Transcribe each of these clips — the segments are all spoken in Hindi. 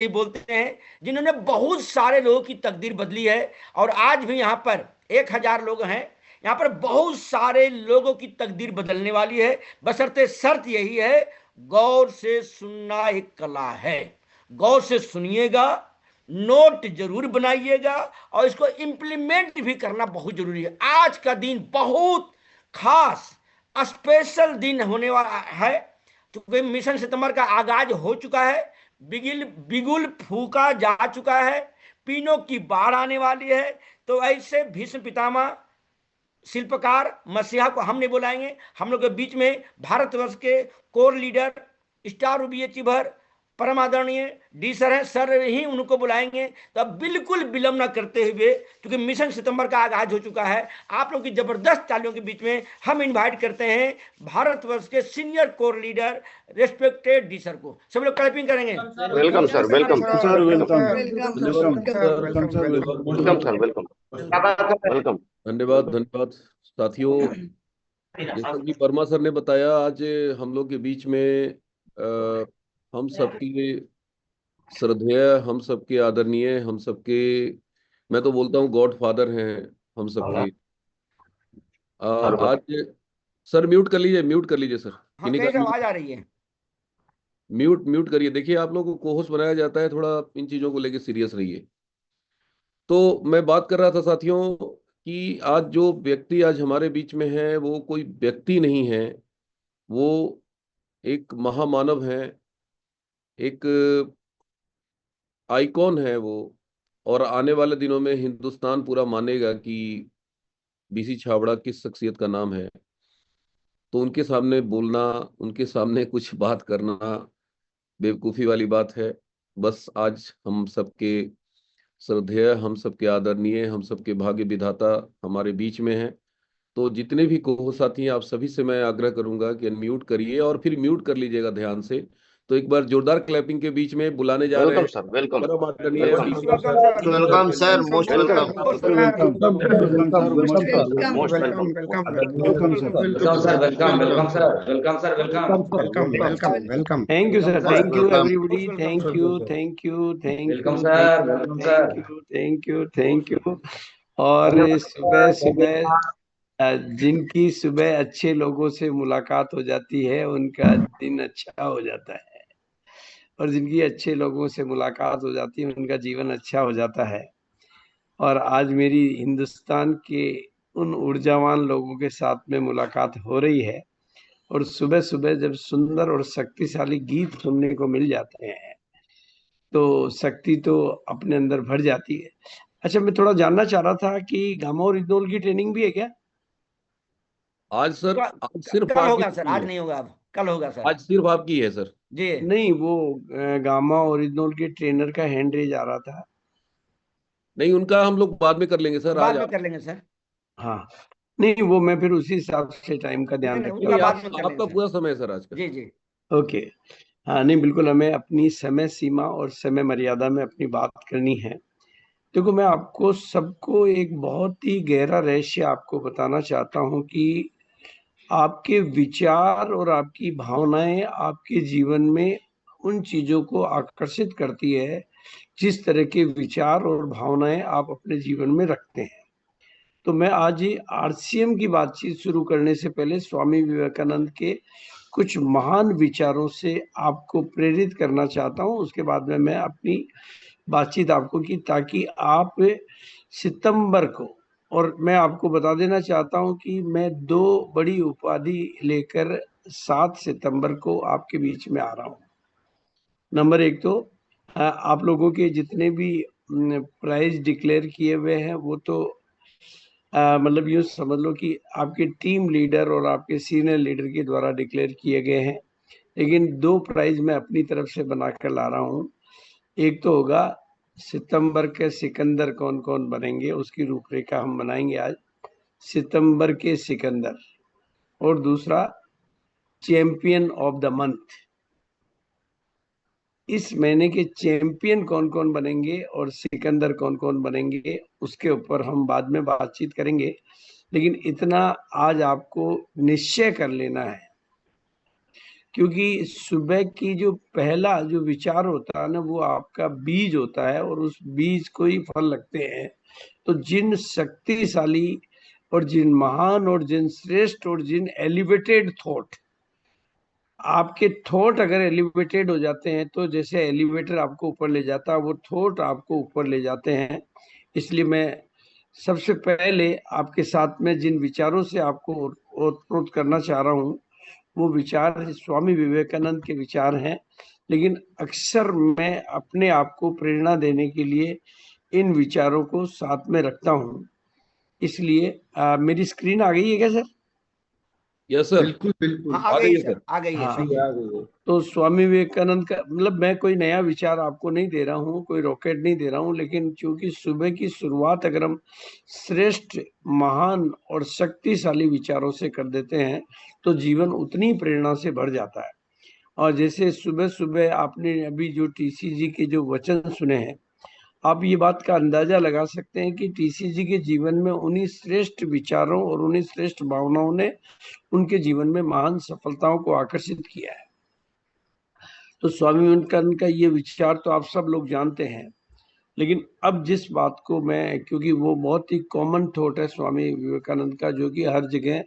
ही बोलते हैं, जिन्होंने बहुत सारे लोगों की तकदीर बदली है। और आज भी यहाँ पर 1,000 लोग हैं, यहाँ पर बहुत सारे लोगों की तकदीर बदलने वाली है। बशर्ते शर्त यही है, गौर से सुनना एक कला है। गौर से सुनिएगा, नोट जरूर बनाइएगा, और इसको इम्प्लीमेंट भी करना बहुत जरूरी है। आज का दिन बहुत खास स्पेशल दिन होने वाला है, क्योंकि मिशन सितंबर का आगाज हो चुका है। बिगिल बिगुल फूका जा चुका है, पीनों की बाढ़ आने वाली है। तो ऐसे भीष्म पितामह शिल्पकार मसीहा को हम नहीं बुलाएंगे। हम लोग के बीच में भारतवर्ष के कोर लीडर, स्टार रूबीए चिभर, परम आदरणीय डी सर हैं, सर ही उनको बुलाएंगे। तो अब बिल्कुल विलंब न करते हुए, क्योंकि मिशन सितंबर का आगाज हो चुका है, आप लोग की जबरदस्त तालियों के बीच में हम इनवाइट करते हैं भारतवर्ष के senior core leader respected D sir को। सब लोग क्लैपिंग करेंगे। Welcome sir, welcome sir, welcome welcome sir, welcome sir, welcome welcome. धन्यवाद धन्यवाद साथियों। जैसा कि वर्मा सर ने बताया, आज हम लोग के बीच में हम सबकी श्रद्धेय, हम सबके आदरणीय, हम सबके, मैं तो बोलता हूँ गॉड फादर हैं हम सबके। आज सर म्यूट कर लीजिए सर। हाँ, किन्हीं कहीं से का आवाज आ रही है। म्यूट करिए। देखिए, आप लोगों को कोहोस्ट बनाया जाता है, थोड़ा इन चीजों को लेके सीरियस रहिए। तो मैं बात कर रहा था साथियों कि आज जो व्यक्ति आज हमारे बीच में है, वो कोई व्यक्ति नहीं है, वो एक महामानव है, एक आइकॉन है वो। और आने वाले दिनों में हिंदुस्तान पूरा मानेगा कि बीसी छाबड़ा किस शख्सियत का नाम है। तो उनके सामने बोलना, उनके सामने कुछ बात करना बेवकूफ़ी वाली बात है। बस आज हम सबके श्रद्धेय, हम सबके आदरणीय, हम सबके भाग्य विधाता हमारे बीच में हैं। तो जितने भी को साथी हैं, आप सभी से मैं आग्रह करूंगा कि अनम्यूट करिए और फिर म्यूट कर लीजिएगा ध्यान से। तो एक बार जोरदार क्लैपिंग के बीच में बुलाने जा रहे वेलकम हैं सर, वेलकम परम आदरणीय welcome BC welcome sir, most welcome, welcome most welcome. Welcome. Thank you sir, thank you welcome. Everybody, thank you, thank you, thank you, thank you, thank you. और सुबह सुबह जिनकी सुबह अच्छे लोगों से मुलाकात हो जाती है, उनका दिन अच्छा हो जाता है, और जिनकी अच्छे लोगों से मुलाकात हो जाती है, उनका जीवन अच्छा हो जाता है। और आज मेरी हिंदुस्तान के उन ऊर्जावान लोगों के साथ में मुलाकात हो रही है, और सुबह सुबह जब सुंदर और शक्तिशाली गीत सुनने को मिल जाते हैं, तो शक्ति तो अपने अंदर भर जाती है। अच्छा, मैं थोड़ा जानना चाह रहा था कि गामा और इग्नोर की ट्रेनिंग भी है क्या? आज सर, आज सिर्फ कल आपकी होगा सर, ट्रेनिंग आज है। नहीं होगा, अब कल होगा सर आज सिर्फ आपकी है सर। जी। नहीं, वो गामा ओरिजिनल के ट्रेनर का हैंड रेज आ रहा था। नहीं, उनका हम लोग बाद में कर लेंगे सर। आज बाद में आप, कर लेंगे सर। हाँ, नहीं, वो मैं फिर उसी हिसाब से टाइम का नहीं ध्यान नहीं, रखता उनका नहीं, हूँ। बाद में कर लेंगे आपका सर। पूरा समय है सर आज का। जी जी। ओके। हाँ, नहीं, बिल्कुल, हमें अपनी समय सीमा और समय मर्यादा में अपनी बात करनी है। देखो, मैं आपको सबको एक बहुत ही गहरा रहस्य आपको बताना चाहता हूँ कि आपके विचार और आपकी भावनाएं आपके जीवन में उन चीजों को आकर्षित करती है, जिस तरह के विचार और भावनाएं आप अपने जीवन में रखते हैं। तो मैं आज ही आरसीएम की बातचीत शुरू करने से पहले स्वामी विवेकानंद के कुछ महान विचारों से आपको प्रेरित करना चाहता हूं। उसके बाद में मैं अपनी बातचीत आपको की, ताकि आप सितंबर को, और मैं आपको बता देना चाहता हूं कि मैं 2 बड़ी उपाधि लेकर 7 सितंबर को आपके बीच में आ रहा हूं। नंबर 1 तो आप लोगों के जितने भी प्राइज डिक्लेयर किए हुए हैं, वो तो मतलब यूँ समझ लो कि आपके टीम लीडर और आपके सीनियर लीडर के द्वारा डिक्लेयर किए गए हैं। लेकिन 2 प्राइज मैं अपनी तरफ से बनाकर ला रहा हूँ। एक तो होगा सितंबर के सिकंदर कौन कौन बनेंगे, उसकी रूपरेखा हम बनाएंगे आज, सितंबर के सिकंदर। और दूसरा, चैंपियन ऑफ द मंथ, इस महीने के चैंपियन कौन कौन बनेंगे और सिकंदर कौन कौन बनेंगे, उसके ऊपर हम बाद में बातचीत करेंगे। लेकिन इतना आज आपको निश्चय कर लेना है क्योंकि सुबह की जो पहला जो विचार होता है ना, वो आपका बीज होता है और उस बीज को ही फल लगते हैं। तो जिन शक्तिशाली और जिन महान और जिन श्रेष्ठ और जिन एलिवेटेड थॉट, आपके थॉट अगर एलिवेटेड हो जाते हैं तो जैसे एलिवेटर आपको ऊपर ले जाता है, वो थॉट आपको ऊपर ले जाते हैं। इसलिए मैं सबसे पहले आपके साथ में जिन विचारों से आपको ओतप्रोत करना चाह रहा हूँ, वो विचार स्वामी विवेकानंद के विचार हैं। लेकिन अक्सर मैं अपने आप को प्रेरणा देने के लिए इन विचारों को साथ में रखता हूँ। इसलिए मेरी स्क्रीन आ गई है क्या सर? यस सर, बिल्कुल बिल्कुल। हाँ, आ आ गई गई है सर, सर। आ गई है, हाँ। सही है। तो स्वामी विवेकानंद का मतलब मैं कोई नया विचार आपको नहीं दे रहा हूँ, कोई रॉकेट नहीं दे रहा हूँ, लेकिन चूंकि सुबह की शुरुआत अगर हम श्रेष्ठ, महान और शक्तिशाली विचारों से कर देते हैं तो जीवन उतनी प्रेरणा से भर जाता है। और जैसे सुबह सुबह आपने अभी जो टीसीजी के जो वचन सुने हैं, आप ये बात का अंदाजा लगा सकते हैं कि टीसीजी के जीवन में उन्हीं श्रेष्ठ विचारों और उन्हीं श्रेष्ठ भावनाओं ने उनके जीवन में महान सफलताओं को आकर्षित किया है। तो स्वामी विवेकानंद का ये विचार तो आप सब लोग जानते हैं, लेकिन अब जिस बात को मैं, क्योंकि वो बहुत ही कॉमन थॉट है स्वामी विवेकानंद का, जो कि हर जगह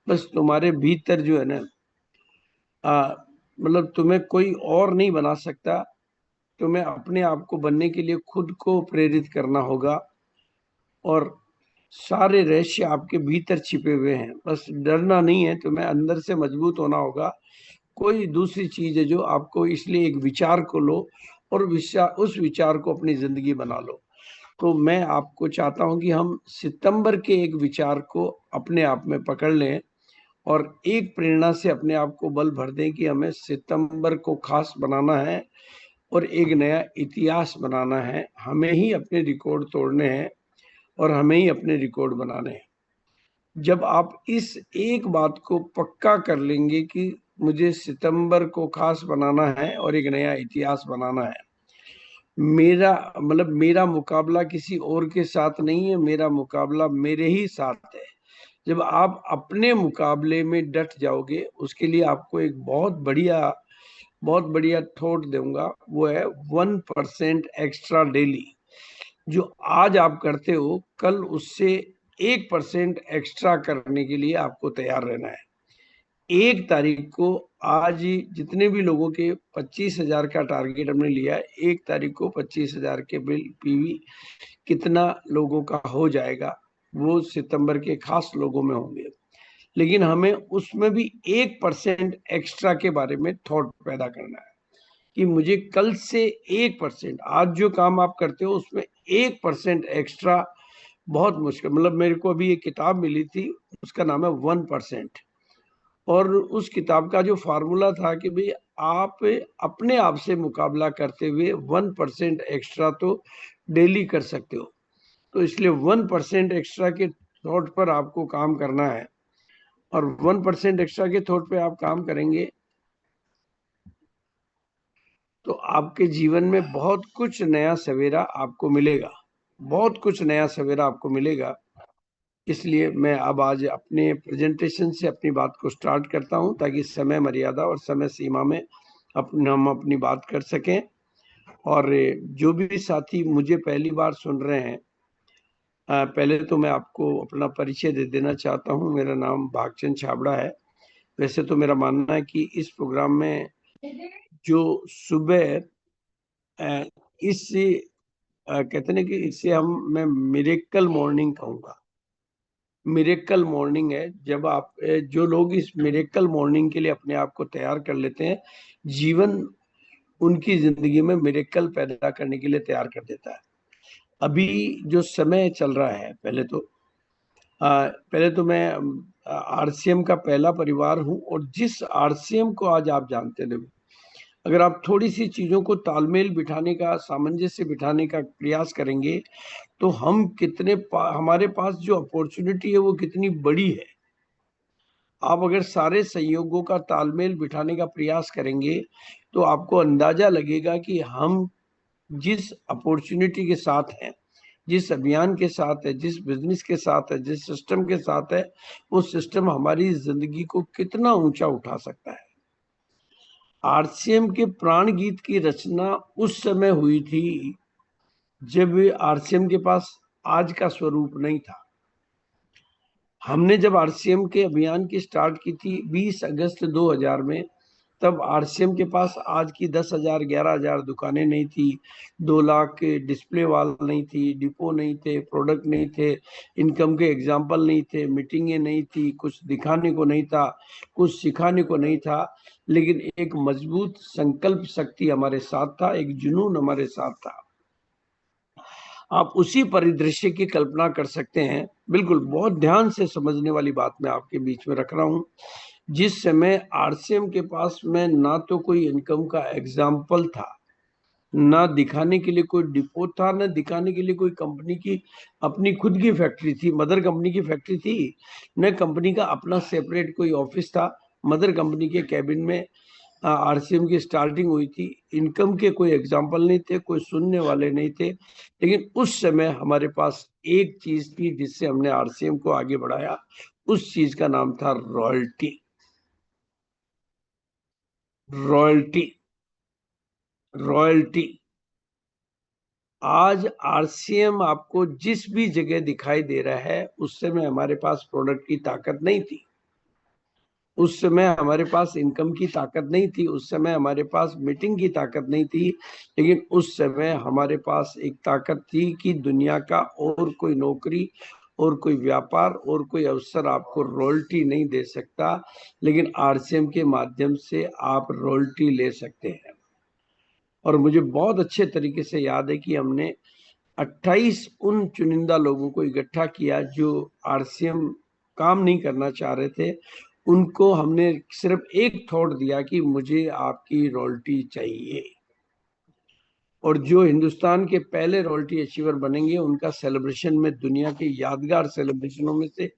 बस तुम्हारे भीतर जो है ना, मतलब तुम्हें कोई और नहीं बना सकता, तुम्हें अपने आप को बनने के लिए खुद को प्रेरित करना होगा और सारे रहस्य आपके भीतर छिपे हुए हैं। बस डरना नहीं है, तुम्हें अंदर से मजबूत होना होगा। कोई दूसरी चीज है जो आपको, इसलिए एक विचार को लो और उस विचार को अपनी जिंदगी बना लो। तो मैं आपको चाहता हूं कि हम सितंबर के एक विचार को अपने आप में पकड़ लें और एक प्रेरणा से अपने आप को बल भर दें कि हमें सितंबर को खास बनाना है और एक नया इतिहास बनाना है। हमें ही अपने रिकॉर्ड तोड़ने हैं और हमें ही अपने रिकॉर्ड बनाने हैं। जब आप इस एक बात को पक्का कर लेंगे कि मुझे सितंबर को खास बनाना है और एक नया इतिहास बनाना है, मेरा मुकाबला किसी और के साथ नहीं है, मेरा मुकाबला मेरे ही साथ है। जब आप अपने मुकाबले में डट जाओगे, उसके लिए आपको एक बहुत बढ़िया थॉट दूंगा, वो है 1% एक्स्ट्रा डेली। जो आज आप करते हो, कल उससे 1% एक्स्ट्रा करने के लिए आपको तैयार रहना है। 1 तारीख को, आज जितने भी लोगों के 25,000 का टारगेट हमने लिया है, 1 तारीख को 25,000 के बिल पीवी कितना लोगों का हो जाएगा, वो सितंबर के खास लोगों में होंगे। लेकिन हमें उसमें भी 1% एक्स्ट्रा के बारे में थॉट पैदा करना है कि मुझे कल से 1%, आज जो काम आप करते हो उसमें 1% एक्स्ट्रा बहुत मुश्किल। मतलब मेरे को अभी एक किताब मिली थी, उसका नाम है 1%, और उस किताब का जो फार्मूला था कि भाई आप अपने आप से मुकाबला करते हुए 1% एक्स्ट्रा तो डेली कर सकते हो। तो इसलिए 1% एक्स्ट्रा के थॉट पर आपको काम करना है, और 1% एक्स्ट्रा के थॉट पे आप काम करेंगे तो आपके जीवन में बहुत कुछ नया सवेरा आपको मिलेगा, बहुत कुछ नया सवेरा आपको मिलेगा। इसलिए मैं अब आज अपने प्रेजेंटेशन से अपनी बात को स्टार्ट करता हूं, ताकि समय मर्यादा और समय सीमा में हम अपनी बात कर सकें। और जो भी साथी मुझे पहली बार सुन रहे हैं, पहले तो मैं आपको अपना परिचय दे देना चाहता हूं। मेरा नाम भागचंद छाबड़ा है। वैसे तो मेरा मानना है कि इस प्रोग्राम में जो सुबह कहते हैं कि इसे मैं मिरेकल मॉर्निंग कहूंगा। मिरेकल मॉर्निंग है जब आप, जो लोग इस मिरेकल मॉर्निंग के लिए अपने आप को तैयार कर लेते हैं, जीवन उनकी जिंदगी में मिरेकल पैदा करने के लिए तैयार कर देता है। अभी जो समय चल रहा है, पहले तो मैं आरसीएम का पहला परिवार हूं, और जिस आरसीएम को आज आप जानते हैं, अगर आप थोड़ी सी चीजों को तालमेल बिठाने का, सामंजस्य बिठाने का प्रयास करेंगे तो हम हमारे पास जो अपॉर्चुनिटी है वो कितनी बड़ी है। आप अगर सारे संयोगों का तालमेल बिठाने का प्रयास करेंगे तो आपको अंदाजा लगेगा कि हम जिस अपॉर्चुनिटी के साथ हैं, जिस अभियान के साथ है, जिस बिजनेस के साथ है, जिस सिस्टम के साथ है, वो सिस्टम हमारी जिंदगी को कितना ऊंचा उठा सकता है। आरसीएम के प्राण गीत की रचना उस समय हुई थी जब आरसीएम के पास आज का स्वरूप नहीं था। हमने जब आरसीएम के अभियान की स्टार्ट की थी 20 अगस्त 2000 में, तब आरसीएम के पास आज की 10,000 11,000 दुकानें नहीं थी, 2 लाख के डिस्प्ले वॉल नहीं थी, डिपो नहीं थे, प्रोडक्ट नहीं थे, इनकम के एग्जाम्पल नहीं थे, मीटिंगें नहीं थी, कुछ दिखाने को नहीं था, कुछ सिखाने को नहीं था, लेकिन एक मजबूत संकल्प शक्ति हमारे साथ था, एक जुनून हमारे साथ था। आप उसी परिदृश्य की कल्पना कर सकते हैं। बिल्कुल, बहुत ध्यान से समझने वाली बात मैं आपके बीच में रख रहा हूं। जिस समय आरसीएम के पास में ना तो कोई इनकम का एग्जाम्पल था, ना दिखाने के लिए कोई डिपो था, ना दिखाने के लिए कोई कंपनी की अपनी खुद की फैक्ट्री थी, मदर कंपनी की फैक्ट्री थी, न कंपनी का अपना सेपरेट कोई ऑफिस था। मदर कंपनी के कैबिन में आरसीएम की स्टार्टिंग हुई थी। इनकम के कोई एग्जाम्पल नहीं थे, कोई सुनने वाले नहीं थे, लेकिन उस समय हमारे पास एक चीज थी जिससे हमने आरसीएम को आगे बढ़ाया। उस चीज का नाम था रॉयल्टी। Royalty, royalty. आज आरसीएम आपको जिस भी जगह दिखाई दे रहा है, उस समय हमारे पास प्रोडक्ट की ताकत नहीं थी, उस समय हमारे पास इनकम की ताकत नहीं थी, उस समय हमारे पास मीटिंग की ताकत नहीं थी, लेकिन उस समय हमारे पास एक ताकत थी कि दुनिया का और कोई नौकरी और कोई व्यापार और कोई अवसर आपको रॉयल्टी नहीं दे सकता, लेकिन आरसीएम के माध्यम से आप रॉयल्टी ले सकते हैं। और मुझे बहुत अच्छे तरीके से याद है कि हमने 28 उन चुनिंदा लोगों को इकट्ठा किया जो आरसीएम काम नहीं करना चाह रहे थे। उनको हमने सिर्फ एक थॉट दिया कि मुझे आपकी रॉयल्टी चाहिए, और जो हिंदुस्तान के पहले रॉयल्टी अचीवर बनेंगे उनका सेलिब्रेशन में दुनिया के यादगार सेलिब्रेशनों में से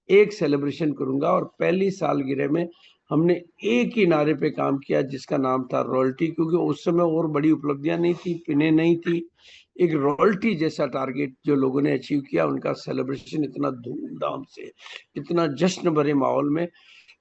एक सेलिब्रेशन करूंगा। और पहली सालगिरह में हमने एक ही नारे पे काम किया जिसका नाम था रॉयल्टी, क्योंकि उस समय और बड़ी उपलब्धियां नहीं थी, पिने नहीं थी। एक रॉयल्टी जैसा टारगेट जो लोगों ने अचीव किया, उनका सेलिब्रेशन इतना धूमधाम से, इतना जश्न भरे माहौल में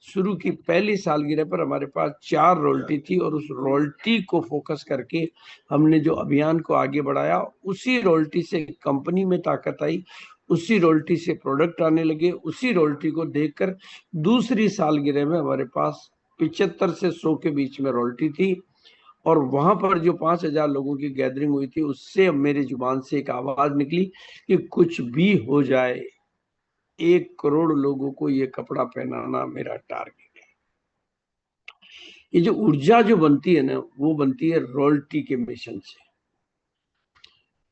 शुरू की। पहली सालगिरह पर हमारे पास 4 रॉयल्टी थी, और उस रॉयल्टी को फोकस करके हमने जो अभियान को आगे बढ़ाया, उसी रॉयल्टी से कंपनी में ताकत आई, उसी रॉयल्टी से प्रोडक्ट आने लगे, उसी रॉयल्टी को देखकर दूसरी सालगिरह में हमारे पास 75 से 100 के बीच में रॉयल्टी थी। और वहां पर जो 5,000 लोगों की गैदरिंग हुई थी, उससे मेरी जुबान से एक आवाज निकली कि कुछ भी हो जाए, 1 करोड़ लोगों को ये कपड़ा पहनाना मेरा टारगेट है। ये जो ऊर्जा जो बनती है ना, वो बनती है रॉयल्टी के मिशन से।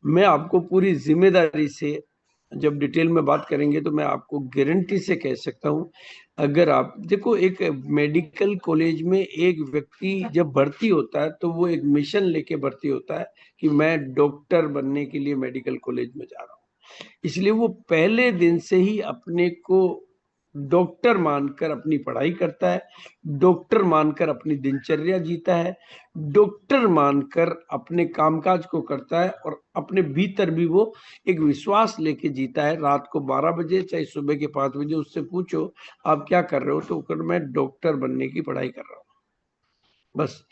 मैं आपको पूरी जिम्मेदारी से, जब डिटेल में बात करेंगे तो मैं आपको गारंटी से कह सकता हूं, अगर आप देखो, एक मेडिकल कॉलेज में एक व्यक्ति जब भर्ती होता है तो वो एक मिशन लेके भर्ती होता है कि मैं डॉक्टर बनने के लिए मेडिकल कॉलेज में जा रहा हूं। इसलिए वो पहले दिन से ही अपने को डॉक्टर मानकर अपनी पढ़ाई करता है, डॉक्टर मानकर अपनी दिनचर्या जीता है, डॉक्टर मानकर अपने कामकाज को करता है, और अपने भीतर भी वो एक विश्वास लेके जीता है। रात को 12 बजे चाहे सुबह के 5 बजे उससे पूछो आप क्या कर रहे हो, तो कर मैं डॉक्टर बनने की पढ़ाई कर रहा हूँ। बस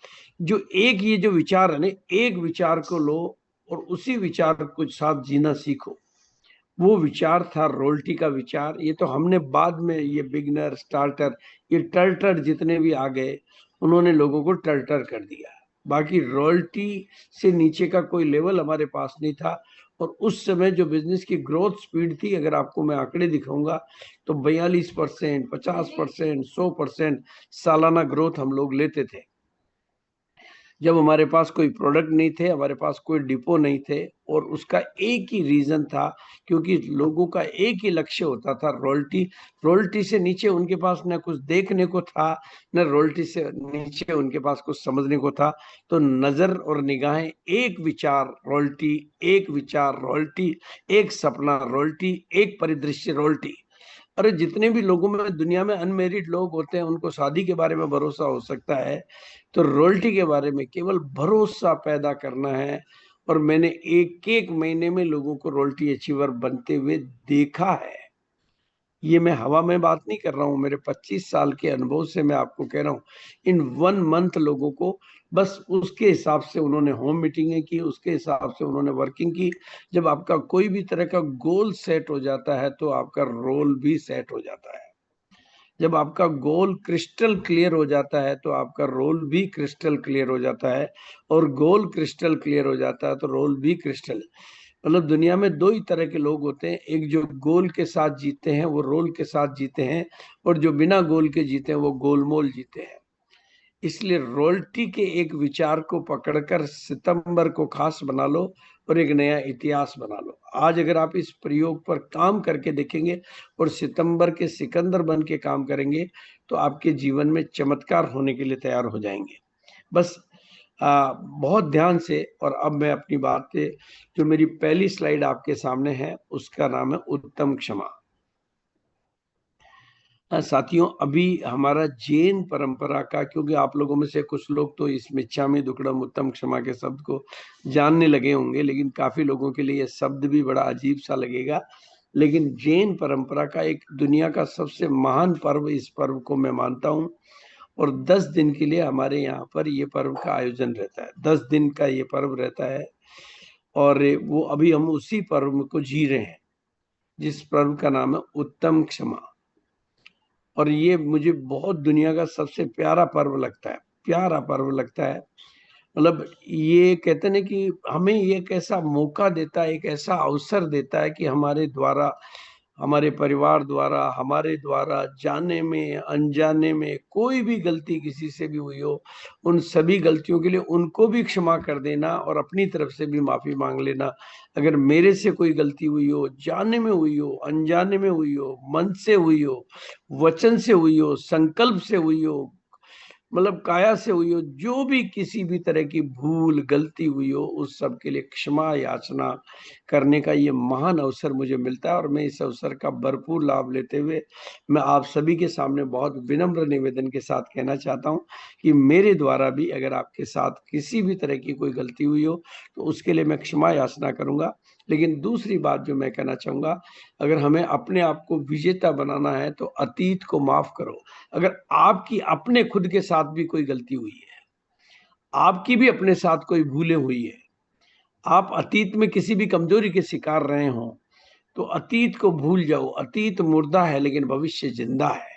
जो एक ये जो विचार है ना, एक विचार को लो और उसी विचार को साथ जीना सीखो। वो विचार था रॉयल्टी का विचार। ये तो हमने बाद में, ये बिगनर, स्टार्टर, ये टर्टर जितने भी आ गए, उन्होंने लोगों को टर्टर कर दिया। बाकी रॉयल्टी से नीचे का कोई लेवल हमारे पास नहीं था। और उस समय जो बिजनेस की ग्रोथ स्पीड थी, अगर आपको मैं आंकड़े दिखाऊंगा तो 42%, 50%, 100% सालाना ग्रोथ हम लोग लेते थे। जब हमारे पास कोई प्रोडक्ट नहीं थे, हमारे पास कोई डिपो नहीं थे, और उसका एक ही रीजन था, क्योंकि लोगों का एक ही लक्ष्य होता था, रॉयल्टी। रॉयल्टी से नीचे उनके पास न कुछ देखने को था, न रॉयल्टी से नीचे उनके पास कुछ समझने को था। तो नजर और निगाहें, एक विचार रॉयल्टी, एक विचार रॉयल्टी, एक सपना रॉयल्टी, एक परिदृश्य रॉयल्टी। अरे जितने भी लोगों में दुनिया में अनमेरिड लोग होते हैं, उनको शादी के बारे में भरोसा हो सकता है, तो रॉयल्टी के बारे में केवल भरोसा पैदा करना है। और मैंने एक एक महीने में लोगों को रॉयल्टी अचीवर बनते हुए देखा है। ये मैं हवा में बात नहीं कर रहा हूँ, मेरे 25 साल के अनुभव से मैं आपको कह रहा हूँ। इन 1 मंथ लोगों को बस उसके हिसाब से उन्होंने होम मीटिंगें की, उसके हिसाब से उन्होंने वर्किंग की। जब आपका कोई भी तरह का गोल सेट हो जाता है तो आपका रोल भी सेट हो जाता है। जब आपका गोल क्रिस्टल क्लियर हो जाता है तो आपका रोल भी क्रिस्टल क्लियर हो जाता है, और गोल क्रिस्टल क्लियर हो जाता है तो रोल भी क्रिस्टल। मतलब दुनिया में 2 ही तरह के लोग होते हैं, एक जो गोल के साथ जीते हैं वो रोल के साथ जीते हैं, और जो बिना गोल के जीते हैं वो गोलमोल जीते हैं। इसलिए रॉयल्टी के एक विचार को पकड़कर सितंबर को खास बना लो और एक नया इतिहास बना लो। आज अगर आप इस प्रयोग पर काम करके देखेंगे और सितंबर के सिकंदर बन के काम करेंगे तो आपके जीवन में चमत्कार होने के लिए तैयार हो जाएंगे। बस बहुत ध्यान से। और अब मैं अपनी बात पे, जो मेरी पहली स्लाइड आपके सामने है उसका नाम है उत्तम क्षमा। साथियों, अभी हमारा जैन परंपरा का, क्योंकि आप लोगों में से कुछ लोग तो इस मिच्छामि दुक्कडम उत्तम क्षमा के शब्द को जानने लगे होंगे, लेकिन काफी लोगों के लिए यह शब्द भी बड़ा अजीब सा लगेगा। लेकिन जैन परंपरा का एक दुनिया का सबसे महान पर्व, इस पर्व को मैं मानता हूं। और 10 दिन के लिए हमारे यहाँ पर ये पर्व का आयोजन रहता है। 10 दिन का ये पर्व रहता है, और वो अभी हम उसी पर्व को जी रहे हैं, जिस पर्व का नाम है उत्तम क्षमा। और ये मुझे बहुत दुनिया का सबसे प्यारा पर्व लगता है, प्यारा पर्व लगता है। मतलब ये कहते हैं कि हमें ये एक ऐसा मौका देता है, एक ऐसा अवसर देता है कि हमारे द्वारा, हमारे परिवार द्वारा, हमारे द्वारा जाने में अनजाने में कोई भी गलती किसी से भी हुई हो, उन सभी गलतियों के लिए उनको भी क्षमा कर देना और अपनी तरफ से भी माफी मांग लेना। अगर मेरे से कोई गलती हुई हो, जाने में हुई हो, अनजाने में हुई हो, मन से हुई हो, वचन से हुई हो, संकल्प से हुई हो, मतलब काया से हुई हो, जो भी किसी भी तरह की भूल गलती हुई हो, उस सब के लिए क्षमा याचना करने का ये महान अवसर मुझे मिलता है। और मैं इस अवसर का भरपूर लाभ लेते हुए मैं आप सभी के सामने बहुत विनम्र निवेदन के साथ कहना चाहता हूं कि मेरे द्वारा भी अगर आपके साथ किसी भी तरह की कोई गलती हुई हो तो उसके लिए मैं क्षमा याचना करूंगा। लेकिन दूसरी बात जो मैं कहना चाहूंगा, अगर हमें अपने आप को विजेता बनाना है तो अतीत को माफ करो। अगर आपकी अपने खुद के साथ भी कोई गलती हुई है, आपकी भी अपने साथ कोई भूलें हुई है, आप अतीत में किसी भी कमजोरी के शिकार रहे हो, तो अतीत को भूल जाओ। अतीत मुर्दा है लेकिन भविष्य जिंदा है।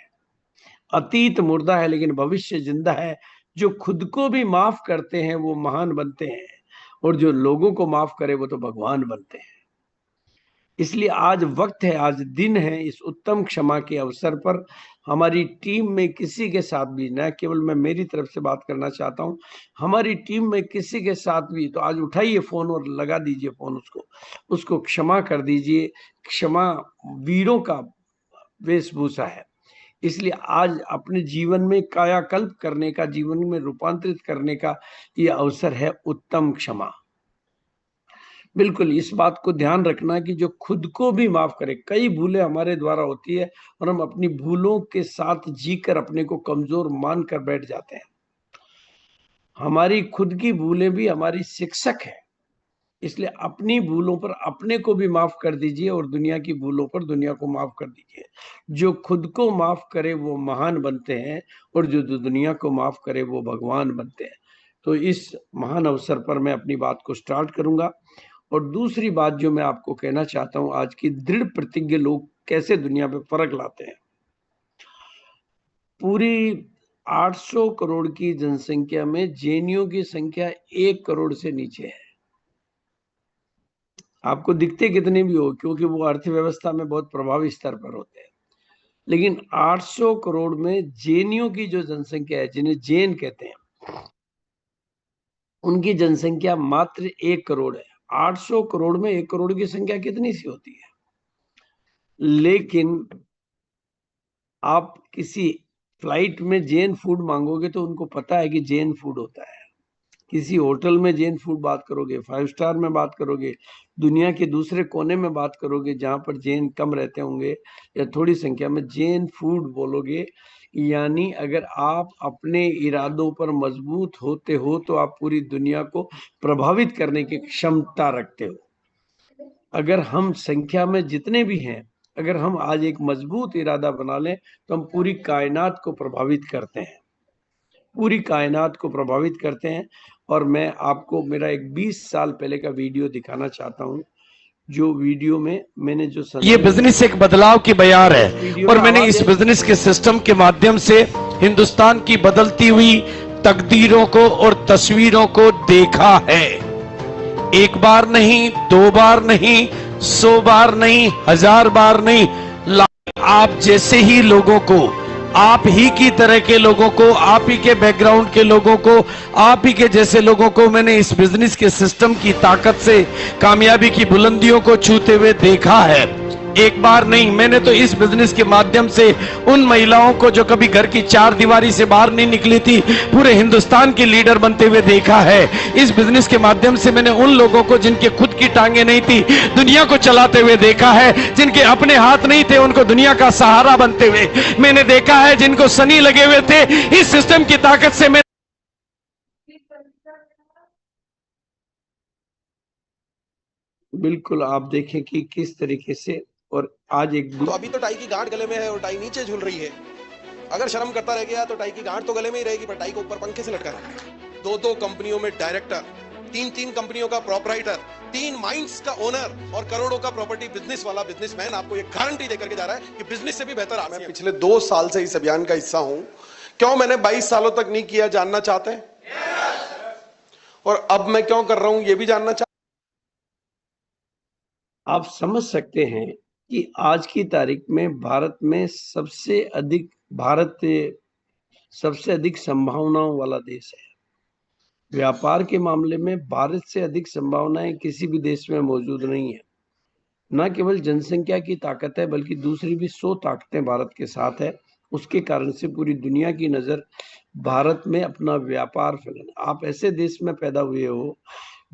अतीत मुर्दा है लेकिन भविष्य जिंदा है। जो खुद को भी माफ करते हैं वो महान बनते हैं, और जो लोगों को माफ करे वो तो भगवान बनते हैं। इसलिए आज वक्त है, आज दिन है, इस उत्तम क्षमा के अवसर पर हमारी टीम में किसी के साथ भी, न केवल मैं मेरी तरफ से बात करना चाहता हूं, हमारी टीम में किसी के साथ भी, तो आज उठाइए फोन और लगा दीजिए फोन, उसको क्षमा कर दीजिए। क्षमा वीरों का वेशभूषा है। इसलिए आज अपने जीवन में कायाकल्प करने का, जीवन में रूपांतरित करने का ये अवसर है उत्तम क्षमा। बिल्कुल इस बात को ध्यान रखना कि जो खुद को भी माफ करे। कई भूलें हमारे द्वारा होती है और हम अपनी भूलों के साथ जीकर अपने को कमजोर मानकर बैठ जाते हैं। हमारी खुद की भूलें भी हमारी शिक्षक है। इसलिए अपनी भूलों पर अपने को भी माफ कर दीजिए और दुनिया की भूलों पर दुनिया को माफ कर दीजिए। जो खुद को माफ करे वो महान बनते हैं, और जो दुनिया को माफ करे वो भगवान बनते हैं। तो इस महान अवसर पर मैं अपनी बात को स्टार्ट करूंगा। और दूसरी बात जो मैं आपको कहना चाहता हूं, आज की दृढ़ प्रतिज्ञ लोग कैसे दुनिया पे फर्क लाते हैं। पूरी 800 करोड़ की जनसंख्या में जैनियों की संख्या 1 करोड़ से नीचे है। आपको दिखते कितने भी हो, क्योंकि वो अर्थव्यवस्था में बहुत प्रभावी स्तर पर होते हैं, लेकिन 800 करोड़ में जैनियों की जो जनसंख्या है, जिन्हें जैन कहते हैं, उनकी जनसंख्या मात्र 1 करोड़ है। 800 करोड़ में 1 करोड़ की संख्या कितनी सी होती है। लेकिन आप किसी फ्लाइट में जैन फूड मांगोगे तो उनको पता है कि जैन फूड होता है। किसी होटल में जैन फूड बात करोगे, 5 स्टार में बात करोगे, दुनिया के दूसरे कोने में बात करोगे जहां पर जैन कम रहते होंगे या थोड़ी संख्या में, जैन फूड बोलोगे। यानी अगर आप अपने इरादों पर मजबूत होते हो तो आप पूरी दुनिया को प्रभावित करने की क्षमता रखते हो। अगर हम संख्या में जितने भी हैं अगर हम आज एक मजबूत इरादा बना लें तो हम पूरी कायनात को प्रभावित करते हैं, पूरी कायनात को प्रभावित करते हैं। और मैं आपको मेरा एक 20 साल पहले का वीडियो दिखाना चाहता हूं, जो वीडियो में मैंने जो ये बिजनेस एक बदलाव की बयार है और मैंने इस बिजनेस के सिस्टम के माध्यम से हिंदुस्तान की बदलती हुई तकदीरों को और तस्वीरों को देखा है। एक बार नहीं, 2 बार नहीं, 100 बार नहीं, 1000 बार नहीं, आप जैसे ही लोगों को, आप ही की तरह के लोगों को, आप ही के बैकग्राउंड के लोगों को, आप ही के जैसे लोगों को मैंने इस बिजनेस के सिस्टम की ताकत से कामयाबी की बुलंदियों को छूते हुए देखा है। एक बार नहीं, मैंने तो इस बिजनेस के माध्यम से उन महिलाओं को जो कभी घर की 4 दीवारी से बाहर नहीं निकली थी, पूरे हिंदुस्तान की लीडर बनते हुए देखा है। इस बिजनेस के माध्यम से मैंने उन लोगों को जिनके खुद की टांगे नहीं थी, दुनिया को चलाते हुए देखा है। जिनके अपने हाथ नहीं थे, उनको दुनिया का सहारा बनते हुए मैंने देखा है। जिनको सनी लगे हुए थे, इस सिस्टम की ताकत से मैं बिल्कुल आप देखें कि किस तरीके से। और आज एक तो अभी तो टाई की गांठ गले में है और टाई नीचे झूल रही है। अगर शर्म करता रह गया तो टाई की गांठ तो गले में ही रहेगी, पर टाई को ऊपर पंखे से लटका रखा है। 2-2 कंपनियों में डायरेक्टर, 3-3 कंपनियों का प्रोपराइटर, 3 माइंड्स का ओनर और करोड़ों का प्रॉपर्टी बिजनेस वाला बिजनेसमैन आपको ये गारंटी देकर के जा रहा है कि बिजनेस से भी बेहतर आप। मैं पिछले 2 साल से इस अभियान का हिस्सा हूं। क्यों मैंने 22 सालों तक नहीं किया, जानना चाहते हैं? और अब मैं क्यों कर रहा हूं, ये भी जानना चाहते? आप समझ सकते हैं कि आज की तारीख में भारत में सबसे अधिक संभावनाओं वाला देश है। व्यापार के मामले में भारत से अधिक संभावनाएं किसी भी देश में मौजूद नहीं है। न केवल जनसंख्या की ताकत है, बल्कि दूसरी भी 100 ताकतें भारत के साथ है। उसके कारण से पूरी दुनिया की नजर भारत में अपना व्यापार फैलाना। आप ऐसे देश में पैदा हुए हो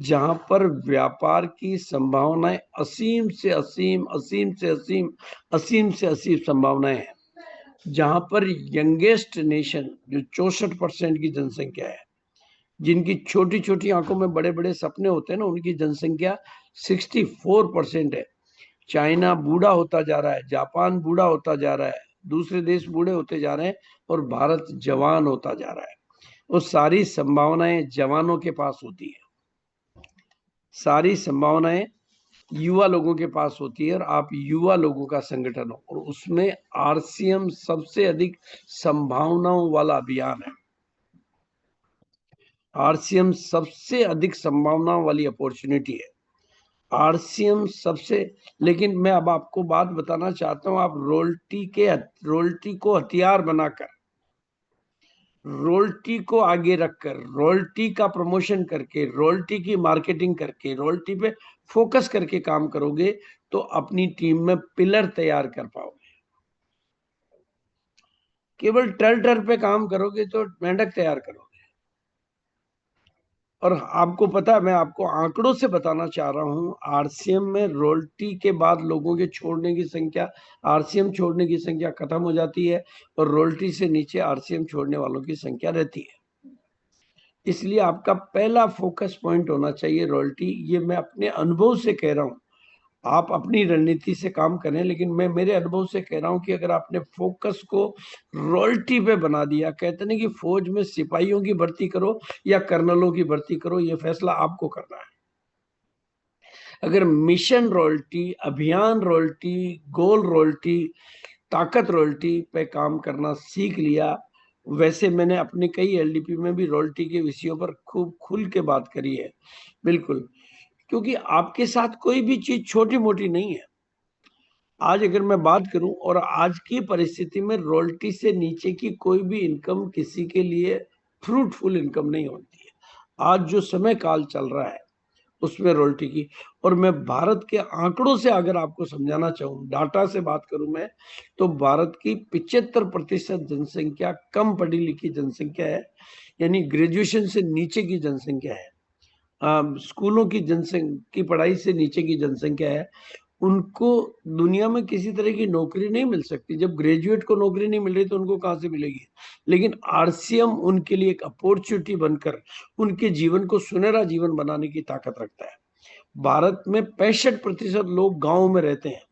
जहां पर व्यापार की संभावनाएं असीम से असीम, असीम से असीम, असीम से असीम संभावनाएं हैं। जहां पर यंगेस्ट नेशन जो 64% की जनसंख्या है, जिनकी छोटी छोटी आंखों में बड़े बड़े सपने होते हैं ना, उनकी जनसंख्या 64% है। चाइना बूढ़ा होता जा रहा है, जापान बूढ़ा होता जा रहा है, दूसरे देश बूढ़े होते जा रहे हैं और भारत जवान होता जा रहा है। वो सारी संभावनाएं जवानों के पास होती है, सारी संभावनाएं युवा लोगों के पास होती है। और आप युवा लोगों का संगठन हो और उसमें आरसीएम सबसे अधिक संभावनाओं वाला अभियान है। आरसीएम सबसे अधिक संभावनाओं वाली अपॉर्चुनिटी है। आरसीएम सबसे, लेकिन मैं अब आपको बात बताना चाहता हूं। आप रॉयल्टी को हथियार बनाकर, रॉयल्टी को आगे रखकर, रॉयल्टी का प्रमोशन करके, रॉयल्टी की मार्केटिंग करके, रॉयल्टी पे फोकस करके काम करोगे तो अपनी टीम में पिलर तैयार कर पाओगे। केवल टर पे काम करोगे तो मेंढक तैयार करोगे। और आपको पता है, मैं आपको आंकड़ों से बताना चाह रहा हूं, आरसीएम में रॉयल्टी के बाद लोगों के छोड़ने की संख्या, आरसीएम छोड़ने की संख्या खत्म हो जाती है और रॉयल्टी से नीचे आरसीएम छोड़ने वालों की संख्या रहती है। इसलिए आपका पहला फोकस पॉइंट होना चाहिए रॉयल्टी। ये मैं अपने अनुभव से कह रहा हूं, आप अपनी रणनीति से काम करें, लेकिन मैं मेरे अनुभव से कह रहा हूं कि अगर आपने फोकस को रॉयल्टी पे बना दिया, कहते नहीं कि फौज में सिपाहियों की भर्ती करो या कर्नलों की भर्ती करो, ये फैसला आपको करना है। अगर मिशन रॉयल्टी, अभियान रॉयल्टी, गोल रॉयल्टी, ताकत रॉयल्टी पे काम करना सीख लिया, वैसे मैंने अपने कई एलडीपी में भी रॉयल्टी के विषयों पर खूब खुल के बात करी है। बिल्कुल, क्योंकि आपके साथ कोई भी चीज छोटी मोटी नहीं है। आज अगर मैं बात करूं, और आज की परिस्थिति में रॉयल्टी से नीचे की कोई भी इनकम किसी के लिए फ्रूटफुल इनकम नहीं होती है। आज जो समय काल चल रहा है उसमें रॉयल्टी की, और मैं भारत के आंकड़ों से अगर आपको समझाना चाहूं, डाटा से बात करूं मैं, तो भारत की 75% जनसंख्या कम पढ़ी लिखी जनसंख्या है, यानी ग्रेजुएशन से नीचे की जनसंख्या है। स्कूलों की जनसंख्या की पढ़ाई से नीचे की जनसंख्या है। उनको दुनिया में किसी तरह की नौकरी नहीं मिल सकती। जब ग्रेजुएट को नौकरी नहीं मिल रही तो उनको कहां से मिलेगी? लेकिन आरसीएम उनके लिए एक अपॉर्चुनिटी बनकर उनके जीवन को सुनहरा जीवन बनाने की ताकत रखता है। भारत में 65% लोग गांव में रहते हैं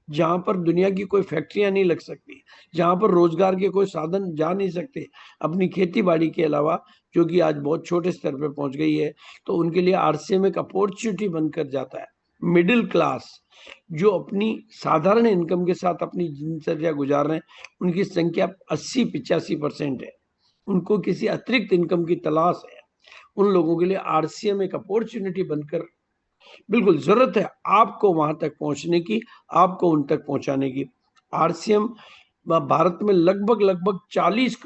जहां पर दुनिया की कोई फैक्ट्रियां नहीं लग सकती, जहां पर रोजगार के कोई साधन जा नहीं सकते अपनी खेती बाड़ी के अलावा, जो कि आज बहुत छोटे स्तर पे पहुंच गई है, तो उनके लिए आरसीएम एक अपॉर्चुनिटी बनकर जाता है। मिडिल क्लास जो अपनी साधारण इनकम के साथ अपनी दिनचर्या गुजार रहे हैं, उनकी संख्या 80-85% है, उनको किसी अतिरिक्त इनकम की तलाश है। उन लोगों के लिए आरसीएम एक अपॉर्चुनिटी बनकर, बिल्कुल जरूरत है आपको वहां तक पहुंचने की, आपको उन तक पहुंचाने की। आरसीएम भारत में लगभग 40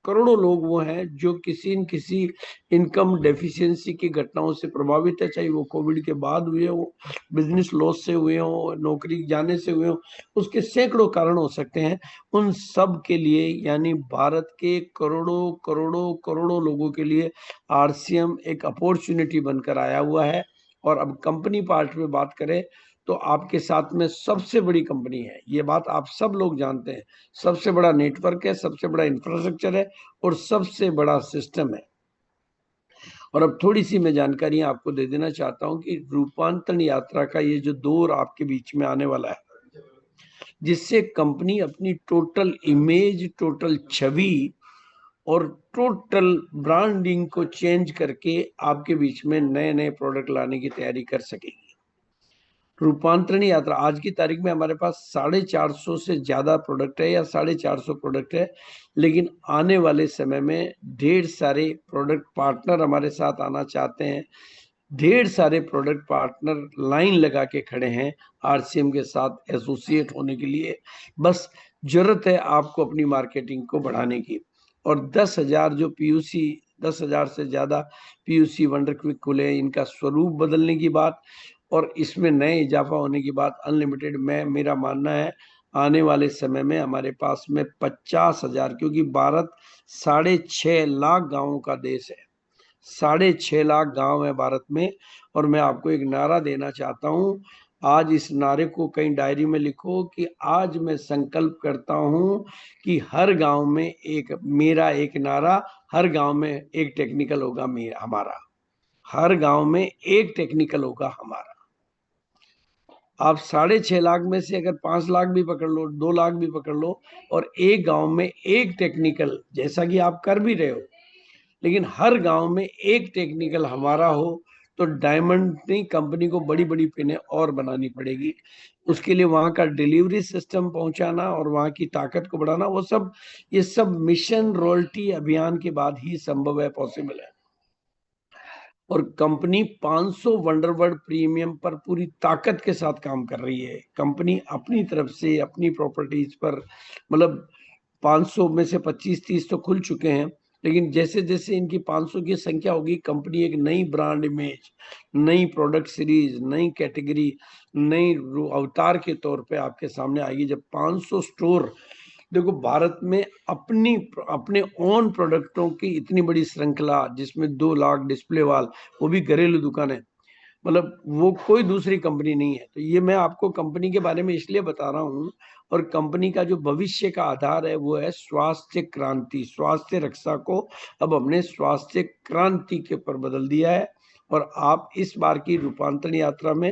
करोड़ों लोग वो हैं जो किसी न किसी इनकम डेफिशिएंसी की घटनाओं से प्रभावित है, चाहे वो कोविड के बाद हुए हो, बिजनेस लॉस से हुए हो, नौकरी जाने से हुए हो, उसके सैकड़ों कारण हो सकते हैं। उन सब के लिए, यानी भारत के करोड़ों लोगों के लिए आरसीएम एक अपॉर्चुनिटी बनकर आया हुआ है। और अब कंपनी पार्ट में बात करें तो आपके साथ में सबसे बड़ी कंपनी है, ये बात आप सब लोग जानते हैं। सबसे बड़ा नेटवर्क है, सबसे बड़ा इंफ्रास्ट्रक्चर है और सबसे बड़ा सिस्टम है। और अब थोड़ी सी मैं जानकारी आपको दे देना चाहता हूं कि रूपांतरण यात्रा का ये जो दौर आपके बीच में आने वाला है, जिससे कंपनी अपनी टोटल इमेज, टोटल छवि और टोटल ब्रांडिंग को चेंज करके आपके बीच में नए नए प्रोडक्ट लाने की तैयारी कर सकेगी। रूपांतरण यात्रा, आज की तारीख में हमारे पास 450 से ज्यादा प्रोडक्ट है या 450 प्रोडक्ट है, लेकिन आने वाले समय में ढेर सारे प्रोडक्ट पार्टनर हमारे साथ आना चाहते हैं। ढेर सारे प्रोडक्ट पार्टनर लाइन लगा के खड़े हैं आरसीएम के साथ एसोसिएट होने के लिए। बस जरूरत है आपको अपनी मार्केटिंग को बढ़ाने की। और 10,000 जो पीयूसी, 10,000 से ज्यादा पीयूसी वंडर क्विक खुले, इनका स्वरूप बदलने की बात और इसमें नए इजाफा होने की बात अनलिमिटेड। मेरा मानना है आने वाले समय में हमारे पास में 50,000, क्योंकि भारत 6.5 लाख गांवों का देश है, 6.5 लाख गांव है भारत में। और मैं आपको एक नारा देना चाहता हूं, आज इस नारे को कहीं डायरी में लिखो कि आज मैं संकल्प करता हूं कि हर गांव में मेरा एक नारा, हर गांव में एक टेक्निकल होगा हमारा, हर गांव में एक टेक्निकल होगा हमारा। आप 6.5 लाख में से अगर 5 लाख भी पकड़ लो, 2 लाख भी पकड़ लो, और एक गांव में एक टेक्निकल, जैसा कि आप कर भी रहे हो, लेकिन हर गांव में एक टेक्निकल हमारा हो, तो डायमंड नहीं, कंपनी को बड़ी बड़ी पिनें और बनानी पड़ेगी। उसके लिए वहां का डिलीवरी सिस्टम पहुंचाना और वहां की ताकत को बढ़ाना, ये सब मिशन रॉयल्टी अभियान के बाद ही संभव है, पॉसिबल है। और कंपनी 500 वंडरवर्ड प्रीमियम पर पूरी ताकत के साथ काम कर रही है। कंपनी अपनी तरफ से अपनी प्रॉपर्टीज पर, मतलब 500 में से 25-30 तो खुल चुके हैं, लेकिन जैसे जैसे इनकी 500 की संख्या होगी, कंपनी एक नई ब्रांड इमेज, नई प्रोडक्ट सीरीज, नई कैटेगरी, नई अवतार के तौर पे आपके सामने आएगी। जब 500 स्टोर, देखो भारत में अपने ओन प्रोडक्टों की इतनी बड़ी श्रृंखला, जिसमें 2 लाख डिस्प्ले वाल, वो भी घरेलू दुकान है, मतलब वो कोई दूसरी कंपनी नहीं है। तो ये मैं आपको कंपनी के बारे में इसलिए बता रहा हूँ। और कंपनी का जो भविष्य का आधार है वो है स्वास्थ्य क्रांति। स्वास्थ्य रक्षा को अब हमने स्वास्थ्य क्रांति के ऊपर बदल दिया है। और आप इस बार की रूपांतरण यात्रा में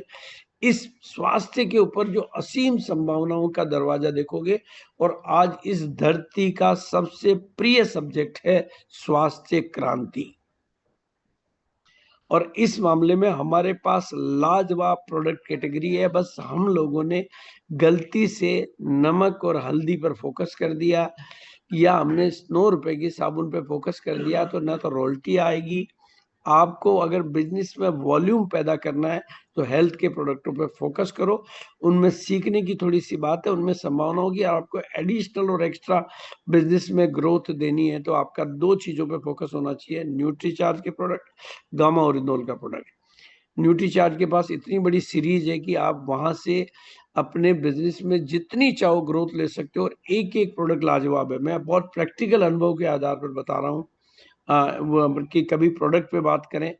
इस स्वास्थ्य के ऊपर जो असीम संभावनाओं का दरवाजा देखोगे। और आज इस धरती का सबसे प्रिय सब्जेक्ट है स्वास्थ्य क्रांति। और इस मामले में हमारे पास लाजवाब प्रोडक्ट कैटेगरी है, बस हम लोगों ने गलती से नमक और हल्दी पर फोकस कर दिया, या हमने 9 रुपए की साबुन पे फोकस कर दिया, तो ना तो रॉयल्टी आएगी। आपको अगर बिजनेस में वॉल्यूम पैदा करना है तो हेल्थ के प्रोडक्टों पे फोकस करो। उनमें सीखने की थोड़ी सी बात है, उनमें संभावना होगी। आपको एडिशनल और एक्स्ट्रा बिजनेस में ग्रोथ देनी है तो आपका 2 चीजों पे फोकस होना चाहिए, न्यूट्रीचार्ज के प्रोडक्ट, गामा ओरिजिनल का प्रोडक्ट। न्यूट्रीचार्ज के पास इतनी बड़ी सीरीज है कि आप वहां से अपने बिजनेस में जितनी चाहो ग्रोथ ले सकते हो। और एक एक प्रोडक्ट लाजवाब है। मैं बहुत प्रैक्टिकल अनुभव के आधार पर बता रहा हूँ, कि कभी प्रोडक्ट पे बात करें।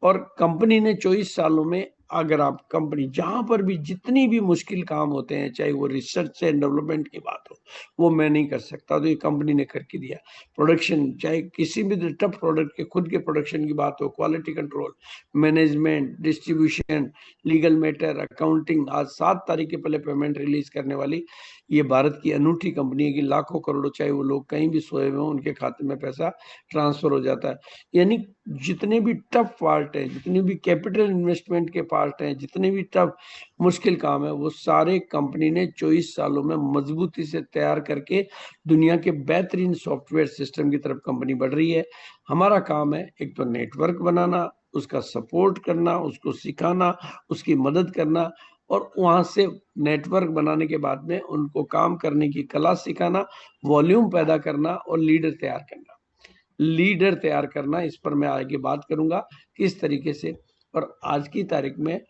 और कंपनी ने 24 सालों में अगर आप कंपनी जहां पर भी जितनी भी मुश्किल काम होते हैं, चाहे वो रिसर्च एंड डेवलपमेंट की बात हो, वो मैं नहीं कर सकता, तो ये कंपनी ने करके दिया। प्रोडक्शन, चाहे किसी भी टफ प्रोडक्ट के खुद के प्रोडक्शन की बात हो, quality control, management, distribution, legal matter, accounting, आज 7 तारीख के पहले पेमेंट रिलीज करने वाली ये भारत की अनूठी कंपनी है कि लाखों करोड़ों, चाहे वो लोग कहीं भी सोए हुए, उनके खाते में पैसा ट्रांसफर हो जाता है। यानी जितने भी टफ पार्ट है, जितने भी कैपिटल इन्वेस्टमेंट के पार्ट हैं, जितने भी टफ मुश्किल काम है, वो सारे कंपनी ने 24 सालों में मजबूती से तैयार करके दुनिया के बेहतरीन सॉफ्टवेयर सिस्टम की तरफ कंपनी बढ़ रही है। हमारा काम है एक तो नेटवर्क बनाना, उसका सपोर्ट करना, उसको सिखाना, उसकी मदद करना, और वहां से नेटवर्क बनाने के बाद में उनको काम करने की कला सिखाना, वॉल्यूम पैदा करना और लीडर तैयार करना। लीडर तैयार करना, इस पर मैं आगे बात करूंगा किस तरीके से। और आज की तारीख में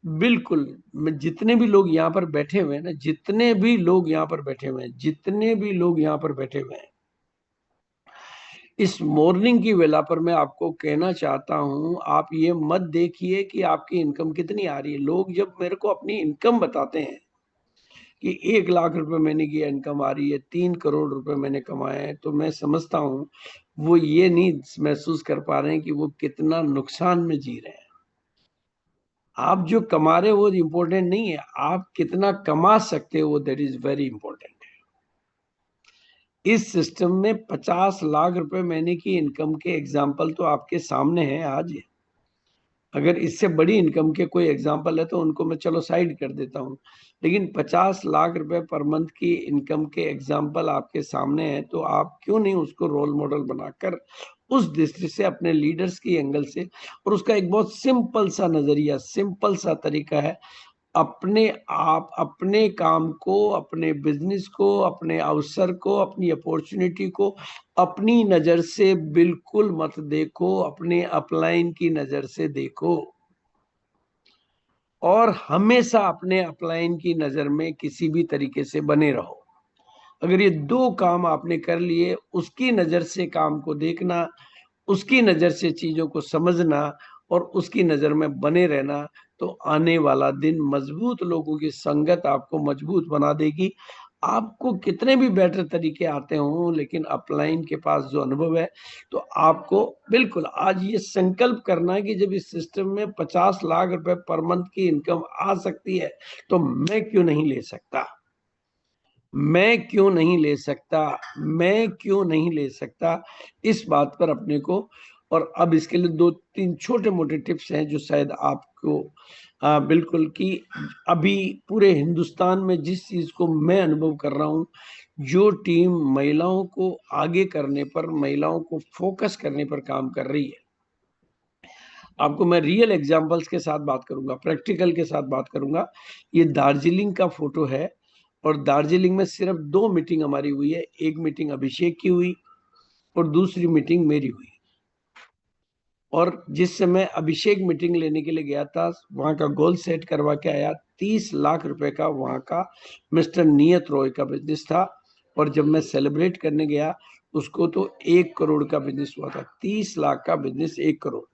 बिल्कुल मैं जितने भी लोग यहाँ पर बैठे हुए हैं ना, जितने भी लोग यहाँ पर बैठे हुए हैं, जितने भी लोग यहाँ पर बैठे हुए हैं, इस मॉर्निंग की वेला पर मैं आपको कहना चाहता हूं, आप ये मत देखिए कि आपकी इनकम कितनी आ रही है। लोग जब मेरे को अपनी इनकम बताते हैं कि 1 लाख रुपए मैंने की इनकम आ रही है, 3 करोड़ रुपए मैंने कमाए हैं, तो मैं समझता हूं वो ये नहीं महसूस कर पा रहे हैं कि वो कितना नुकसान में जी रहे हैं। आप जो कमा रहे हो वो इम्पोर्टेंट नहीं है, आप कितना कमा सकते हो, दैट इज वेरी इंपॉर्टेंट। इस सिस्टम में 50 लाख रुपए महीने की इनकम के एग्जाम्पल तो आपके सामने है आज। अगर इससे बड़ी इनकम के कोई एग्जाम्पल है तो उनको मैं चलो साइड कर देता हूँ, लेकिन 50 लाख रुपए पर मंथ की इनकम के एग्जाम्पल आपके सामने है, तो आप क्यों नहीं उसको रोल मॉडल बनाकर उस दृष्टि से, अपने लीडर्स की एंगल से, और उसका एक बहुत सिंपल सा नजरिया, सिंपल सा तरीका है, अपने आप अपने काम को, अपने बिजनेस को, अपने अवसर को, अपनी अपॉर्चुनिटी को अपनी नजर से बिल्कुल मत देखो, अपने अपलाइन की नजर से देखो, और हमेशा अपने अपलाइन की नजर में किसी भी तरीके से बने रहो। अगर ये 2 काम आपने कर लिए, उसकी नजर से काम को देखना, उसकी नजर से चीजों को समझना और उसकी नजर में बने रहना, तो आने वाला दिन मजबूत लोगों की संगत आपको मजबूत बना देगी। आपको कितने भी बेटर तरीके आते हों, लेकिन अपलाइन के पास जो अनुभव है, तो आपको बिल्कुल आज ये संकल्प करना है कि जब इस सिस्टम में 50 लाख रुपए पर मंथ की इनकम आ सकती है, तो मैं क्यों नहीं ले सकता, मैं क्यों नहीं ले सकता, मैं क्यों नहीं ले सकता, इस बात पर अपने को। और अब इसके लिए 2-3 छोटे मोटे टिप्स हैं जो शायद आपको बिल्कुल कि अभी पूरे हिंदुस्तान में जिस चीज को मैं अनुभव कर रहा हूं, जो टीम महिलाओं को आगे करने पर, महिलाओं को फोकस करने पर काम कर रही है, आपको मैं रियल एग्जांपल्स के साथ बात करूंगा, प्रैक्टिकल के साथ बात करूंगा। ये दार्जिलिंग का फोटो है, और दार्जिलिंग में सिर्फ 2 मीटिंग हमारी हुई है। एक मीटिंग अभिषेक की हुई और दूसरी मीटिंग मेरी हुई। और जिस समय अभिषेक मीटिंग लेने के लिए गया था, वहां का गोल सेट करवा के आया। 30 लाख रुपए का वहां का मिस्टर नियत रॉय का बिजनेस था, और जब मैं सेलिब्रेट करने गया, उसको तो 1 करोड़ का बिजनेस हुआ था। 30 लाख का बिजनेस 1 करोड़,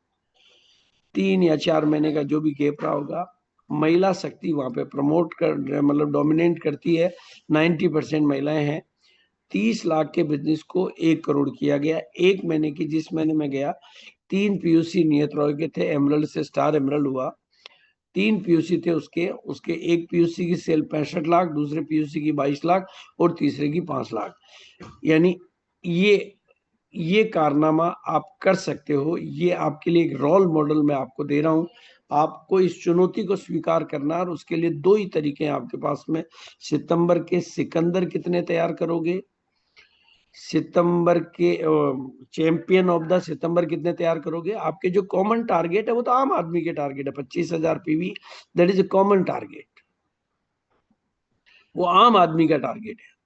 3 या 4 महीने का जो भी गैप रहा होगा। महिला शक्ति वहां पे प्रमोट कर, मतलब डोमिनेट करती है, 90% महिलाएं हैं। 30 लाख के बिजनेस को 1 करोड़ किया गया। 1 महीने की, जिस महीने में गया, 3 पीयूसी नियत रॉय के थे, एमरल्ड से स्टार एमरल्ड हुआ। 3 पीयूसी थे उसके एक पीयूसी की सेल 65 लाख, दूसरे पीयूसी की 22 लाख और तीसरे की 5 लाख। यानी ये कारनामा आप कर सकते हो। ये आपके लिए एक रोल मॉडल मैं आपको दे रहा हूं। आपको इस चुनौती को स्वीकार करना, और उसके लिए 2 ही तरीके हैं आपके पास में। सितंबर के सिकंदर कितने तैयार करोगे, सितंबर के चैंपियन ऑफ द सितंबर कितने तैयार करोगे। आपके जो कॉमन टारगेट है वो तो आम आदमी के टारगेट है, 25,000 PV, that is a common target, वो आम आदमी का टारगेट है।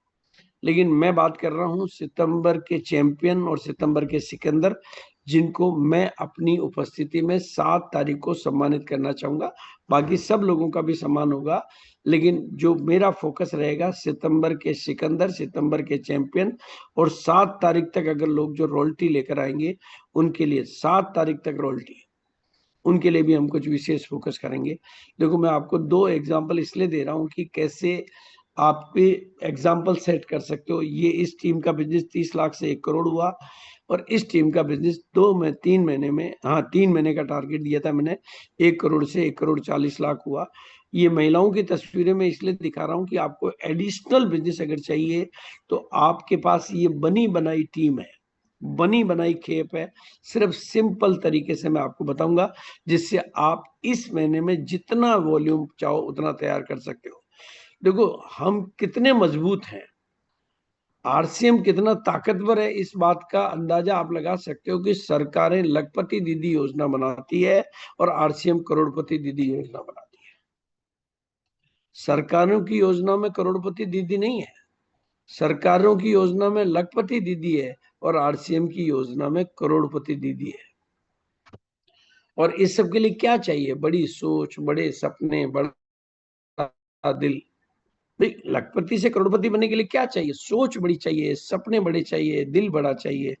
लेकिन मैं बात कर रहा हूं सितंबर के चैंपियन और सितंबर के सिकंदर, जिनको मैं अपनी उपस्थिति में 7 तारीख को सम्मानित करना चाहूंगा। बाकी सब लोगों का भी सम्मान होगा, लेकिन जो मेरा फोकस रहेगा सितंबर के सिकंदर, सितंबर के चैंपियन, और 7 तारीख तक अगर लोग जो रॉयल्टी लेकर आएंगे उनके लिए 7 तारीख तक रॉयल्टी, उनके लिए भी हम कुछ विशेष फोकस करेंगे। देखो मैं आपको 2 एग्जांपल इसलिए दे रहा हूं कि कैसे आप पे एग्जाम्पल सेट कर सकते हो। ये इस टीम का बिजनेस 30 लाख से 1 करोड़ हुआ और इस टीम का बिजनेस 3 महीने में, हाँ 3 महीने का टारगेट दिया था मैंने, 1 करोड़ से 1 करोड़ 40 लाख हुआ। ये महिलाओं की तस्वीरें मैं इसलिए दिखा रहा हूं कि आपको एडिशनल बिजनेस अगर चाहिए तो आपके पास ये बनी बनाई टीम है, बनी बनाई खेप है। सिर्फ सिंपल तरीके से मैं आपको बताऊंगा जिससे आप इस महीने में जितना वॉल्यूम चाहो उतना तैयार कर सकते हो। देखो हम कितने मजबूत हैं, आरसीएम कितना ताकतवर है, इस बात का अंदाजा आप लगा सकते हो कि सरकारें लखपति दीदी योजना बनाती है और आरसीएम करोड़पति दीदी योजना बनाती है। सरकारों की योजना में करोड़पति दीदी नहीं है, सरकारों की योजना में लखपति दीदी है और आरसीएम की योजना में करोड़पति दीदी है। और इस सब के लिए क्या चाहिए? बड़ी सोच, बड़े सपने, बड़ा दिल। भाई लखपति से करोड़पति बनने के लिए क्या चाहिए? सोच बड़ी चाहिए, सपने बड़े चाहिए, दिल बड़ा चाहिए।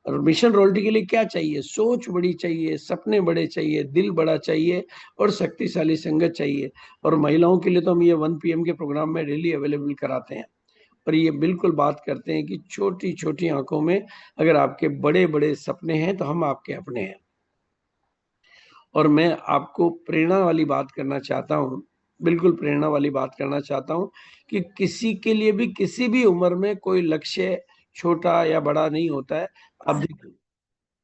और मिशन रॉयल्टी के लिए क्या चाहिए? सोच बड़ी चाहिए, सपने बड़े चाहिए, दिल बड़ा चाहिए और शक्तिशाली संगत चाहिए। और महिलाओं के लिए तो हम ये 1 PM के प्रोग्राम में डेली अवेलेबल कराते हैं और ये बिल्कुल बात करते हैं कि छोटी छोटी आंखों में अगर आपके बड़े बड़े सपने हैं तो हम आपके अपने हैं। और मैं आपको प्रेरणा वाली बात करना चाहता हूं, बिल्कुल प्रेरणा वाली बात करना चाहता हूं कि किसी के लिए भी किसी भी उम्र में कोई लक्ष्य छोटा या बड़ा नहीं होता है। अब देखिए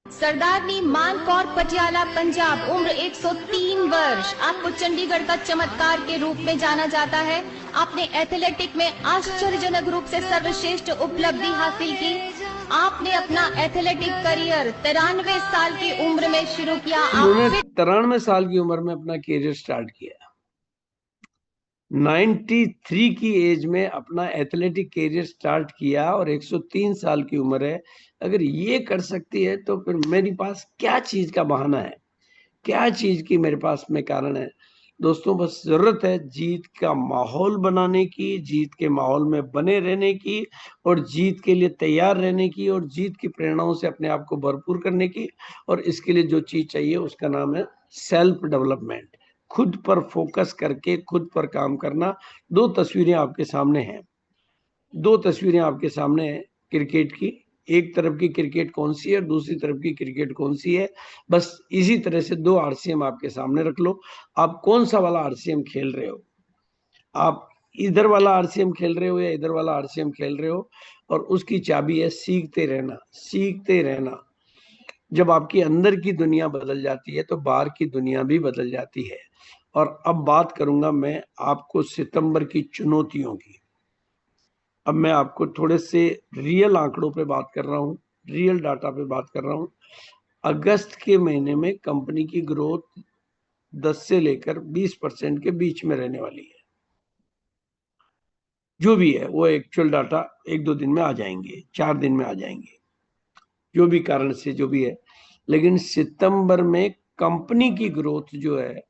सरदारनी मानकौर पटियाला पंजाब, उम्र 103 वर्ष। आपको चंडीगढ़ का चमत्कार के रूप में जाना जाता है। आपने एथलेटिक में आश्चर्यजनक रूप से सर्वश्रेष्ठ उपलब्धि हासिल की। आपने अपना एथलेटिक करियर 93 साल की उम्र में शुरू किया। उन्होंने 93 साल की उम्र में अपना करियर स्टार्ट किया। 93 की एज में अपना एथलेटिक करियर स्टार्ट किया और 103 साल की उम्र है। अगर ये कर सकती है तो फिर मेरे पास क्या चीज का बहाना है, क्या चीज की मेरे पास में कारण है? दोस्तों बस जरूरत है जीत का माहौल बनाने की, जीत के माहौल में बने रहने की और जीत के लिए तैयार रहने की और जीत की प्रेरणाओं से अपने आप को भरपूर करने की। और इसके लिए जो चीज चाहिए उसका नाम है सेल्फ डेवलपमेंट, खुद पर फोकस करके खुद पर काम करना। 2 तस्वीरें आपके सामने हैं, 2 तस्वीरें आपके सामने हैं क्रिकेट की। एक तरफ की क्रिकेट कौन सी है और दूसरी तरफ की क्रिकेट कौन सी है? बस इसी तरह से 2 आरसीएम आपके सामने रख लो। आप कौन सा वाला आरसीएम खेल रहे हो? आप इधर वाला आरसीएम खेल रहे हो या इधर वाला आरसीएम खेल रहे हो? और उसकी चाबी है सीखते रहना, सीखते रहना। जब आपकी अंदर की दुनिया बदल जाती है तो बाहर की दुनिया भी बदल जाती है। और अब बात करूंगा मैं आपको सितंबर की चुनौतियों की। अब मैं आपको थोड़े से रियल आंकड़ों पे बात कर रहा हूँ, रियल डाटा पे बात कर रहा हूँ। अगस्त के महीने में कंपनी की ग्रोथ 10 से लेकर 20% के बीच में रहने वाली है। जो भी है वो एक्चुअल डाटा 1-2 दिन में आ जाएंगे, 4 दिन में आ जाएंगे, जो भी कारण से जो भी है। लेकिन सितंबर में कंपनी की ग्रोथ जो है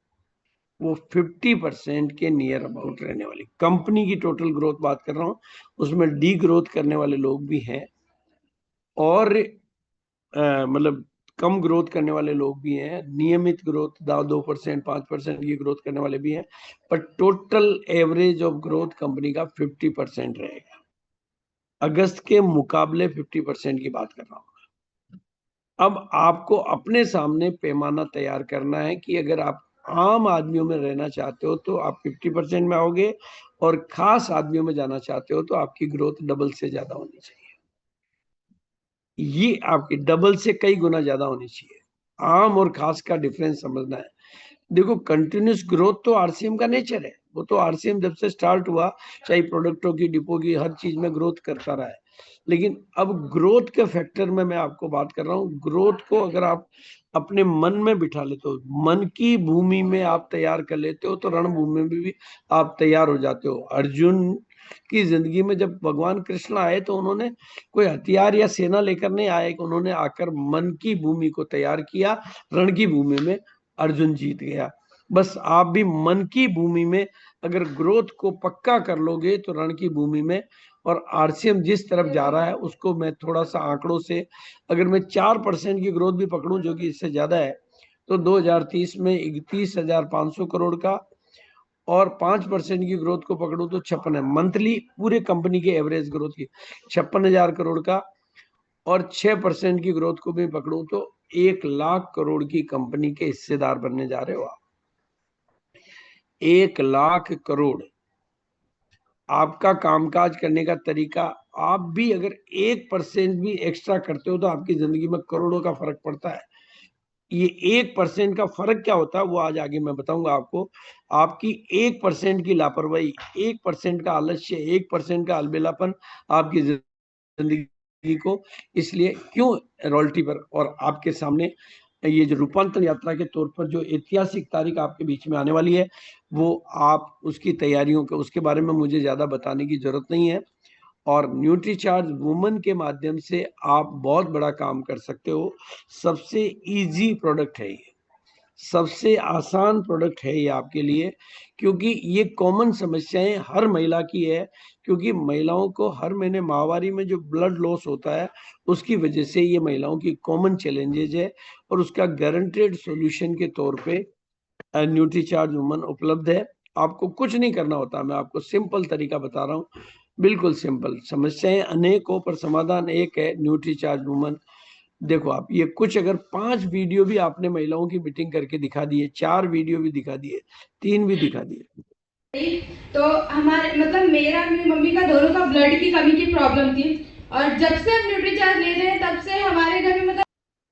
वो 50% के नियर अबाउट रहने वाली। कंपनी की टोटल ग्रोथ बात कर रहा हूं, उसमें डी ग्रोथ करने वाले लोग भी हैं और मतलब कम ग्रोथ करने वाले लोग भी हैं, नियमित ग्रोथ 2%, 5% की ग्रोथ करने वाले भी हैं, पर total average of growth company का 50% रहेगा। अगस्त के मुकाबले 50% की बात कर रहा हूं। अब आपको अपने सामने पैमाना तैयार करना है कि अगर आप आम आदमियों में रहना चाहते हो तो आप 50% में आओगे और खास आदमियों में जाना चाहते हो तो आपकी ग्रोथ डबल से ज्यादा होनी चाहिए। ये आपकी डबल से कई गुना ज्यादा होनी चाहिए। आम और खास का डिफरेंस समझना है। देखो कंटिन्यूस ग्रोथ तो आरसीएम का नेचर है, वो तो आरसीएम जब से स्टार्ट हुआ चाहे प्रोडक्टों की, डिपो की, हर चीज में ग्रोथ करता रहा है। लेकिन अब ग्रोथ के फैक्टर में मैं आपको बात कर रहा हूँ। ग्रोथ को अगर आप अपने मन में बिठा लेते हो, मन की भूमि में आप तैयार कर लेते हो तो रणभूमि में भी आप तैयार हो जाते हो। अर्जुन की जिंदगी में जब भगवान कृष्ण आए तो उन्होंने कोई हथियार या सेना लेकर नहीं आए, उन्होंने आकर मन की भूमि को तैयार किया, रण की भूमि में अर्जुन जीत गया। बस आप भी मन की भूमि में अगर ग्रोथ को पक्का कर लोगे तो रण की भूमि में, और आरसीएम जिस तरफ जा रहा है उसको मैं थोड़ा सा आंकड़ों से, अगर मैं 4% की ग्रोथ भी पकड़ूं जो कि इससे ज्यादा है, तो 2030 में 31,500 करोड़ का, और 5% की ग्रोथ को पकड़ूं तो 56 है मंथली, पूरे कंपनी के एवरेज ग्रोथ की 56,000 करोड़ का, और 6% की ग्रोथ को भी पकड़ूं तो 1 लाख करोड़ की कंपनी के हिस्सेदार बनने जा रहे हो आप। 1 लाख करोड़। आपका कामकाज करने का तरीका, आप भी अगर 1% भी एक्स्ट्रा करते हो तो आपकी जिंदगी में करोड़ों का फर्क पड़ता है। ये 1% का फर्क क्या होता है वो आज आगे मैं बताऊंगा आपको। आपकी 1% की लापरवाही, 1% का आलस्य, 1% का अलबेलापन आपकी जिंदगी को, इसलिए क्यों रॉयल्टी पर, और आपके सामने ये जो रूपांतरण यात्रा के तौर पर जो ऐतिहासिक तारीख आपके बीच में आने वाली है, वो आप उसकी तैयारियों के, उसके बारे में मुझे ज्यादा बताने की जरूरत नहीं है। और न्यूट्रीचार्ज वुमन के माध्यम से आप बहुत बड़ा काम कर सकते हो। सबसे इजी प्रोडक्ट है ये, सबसे आसान प्रोडक्ट है ये आपके लिए, क्योंकि ये कॉमन समस्याएं हर महिला की है। क्योंकि महिलाओं को हर महीने माहवारी में जो ब्लड लॉस होता है, उसकी वजह से ये महिलाओं की कॉमन चैलेंजेज है, और उसका गारंटेड सॉल्यूशन के तौर पे न्यूट्रीचार्ज वुमन उपलब्ध है। आपको कुछ नहीं करना होता, मैं आपको सिंपल तरीका बता रहा हूँ, बिल्कुल सिंपल। समस्याएं अनेक हो पर समाधान एक है, न्यूट्रीचार्ज वुमन। देखो आप, ये कुछ अगर 5 वीडियो भी आपने महिलाओं की मीटिंग करके दिखा दिए, 4 वीडियो भी दिखा दिए, 3 भी दिखा दिए, तो हमारे मतलब मेरा मेरी मम्मी का दोनों का ब्लड की कमी की प्रॉब्लम थी, और जब से हम न्यूट्रीचार्ज ले रहे हैं तब से हमारे घर में मतलब,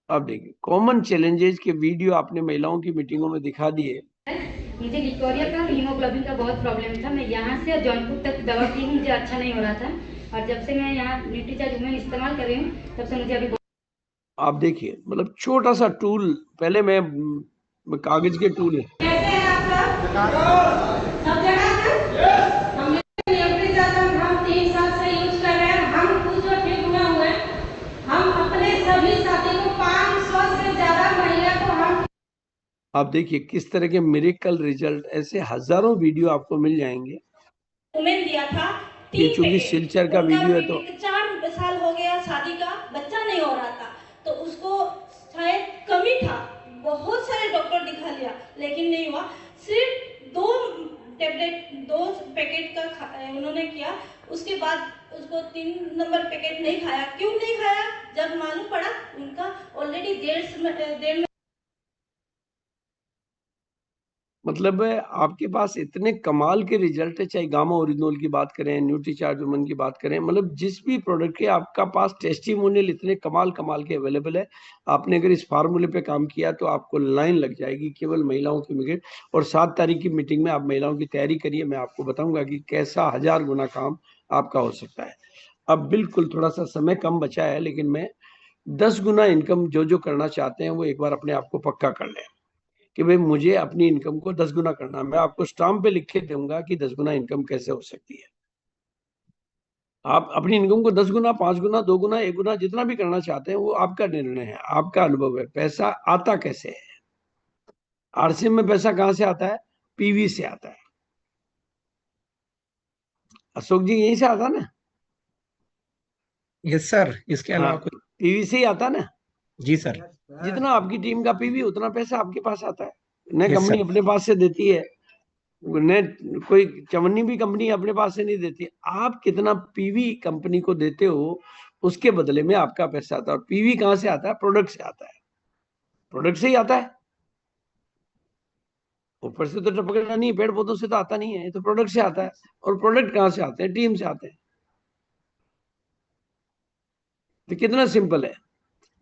अब देखिए कॉमन चैलेंजेस के वीडियो आपने महिलाओं की मीटिंगों में दिखा दिए। मुझे लिकोरिया का और हीमोग्लोबिन का बहुत प्रॉब्लम था। मैं यहाँ से जौनपुर तक दवा पी, मुझे अच्छा नहीं हो रहा था, और जब से मैं यहाँ न्यूट्रीचार्ज वुमेन इस्तेमाल कर रही हूँ तब से मुझे अभी आप देखिए, मतलब छोटा सा टूल, पहले मैं कागज के टूल है, हम 3 साल से यूज कर रहे हैं, हम खुद जो ठीक हुए हुए, हम अपने सभी साथी को 500 से ज्यादा महिला को हम, आप देखिए किस तरह के मिरेकल रिजल्ट, ऐसे हजारों वीडियो आपको मिल जाएंगे। वुमेन दिया था, ये चूंकि सिलचर का वीडियो है तो 4 साल हो गया शादी का, बच्चा नहीं हो रहा था, तो उसको शायद कमी था, बहुत सारे डॉक्टर दिखा लिया लेकिन नहीं हुआ। सिर्फ 2 टैबलेट 2 पैकेट का उन्होंने किया, उसके बाद उसको 3 नंबर पैकेट नहीं खाया। क्यों नहीं खाया? जब मालूम पड़ा उनका ऑलरेडी 1.5 मतलब आपके पास इतने कमाल के रिजल्ट है, चाहे गामा ओरिजिनल की बात करें, न्यूट्रीचार्ज वुमन की बात करें, मतलब जिस भी प्रोडक्ट के आपका पास टेस्टिमोनियल इतने कमाल के अवेलेबल है। आपने अगर इस फार्मूले पे काम किया तो आपको लाइन लग जाएगी केवल महिलाओं की मीटिंग। और 7 तारीख की मीटिंग में आप महिलाओं की तैयारी करिए, मैं आपको बताऊंगा कि कैसा 1000 गुना काम आपका हो सकता है। अब बिल्कुल थोड़ा सा समय कम बचा है, लेकिन मैं 10 गुना इनकम जो करना चाहते हैं वो एक बार अपने आप को पक्का कर लें कि भाई मुझे अपनी इनकम को 10 गुना करना। मैं आपको स्टाम्प पे लिख के दूंगा कि 10 गुना इनकम कैसे हो सकती है। आप अपनी इनकम को 10 गुना, 5 गुना, 2 गुना, 1 गुना, जितना भी करना चाहते हैं वो आपका निर्णय है, आपका अनुभव है। पैसा आता कैसे है? आरसीएम में पैसा कहां से आता है? पीवी से आता है। अशोक जी यहीं से आता ना? यस सर, इसके अलावा कोई? पीवी से ही आता ना? जी सर। जितना आपकी टीम का पीवी उतना पैसा आपके पास आता है। न Yes, कंपनी sir. अपने पास से देती है, न कोई चवन्नी भी कंपनी अपने पास से नहीं देती। आप कितना पीवी कंपनी को देते हो उसके बदले में आपका पैसा आता है। और पीवी कहां से आता है? प्रोडक्ट से आता है। प्रोडक्ट से ही आता है, ऊपर से तो टपकना नहीं, पेड़ पौधों से तो आता नहीं है, ये तो प्रोडक्ट से आता है। और प्रोडक्ट कहां से आते हैं? टीम से आते हैं। तो कितना सिंपल है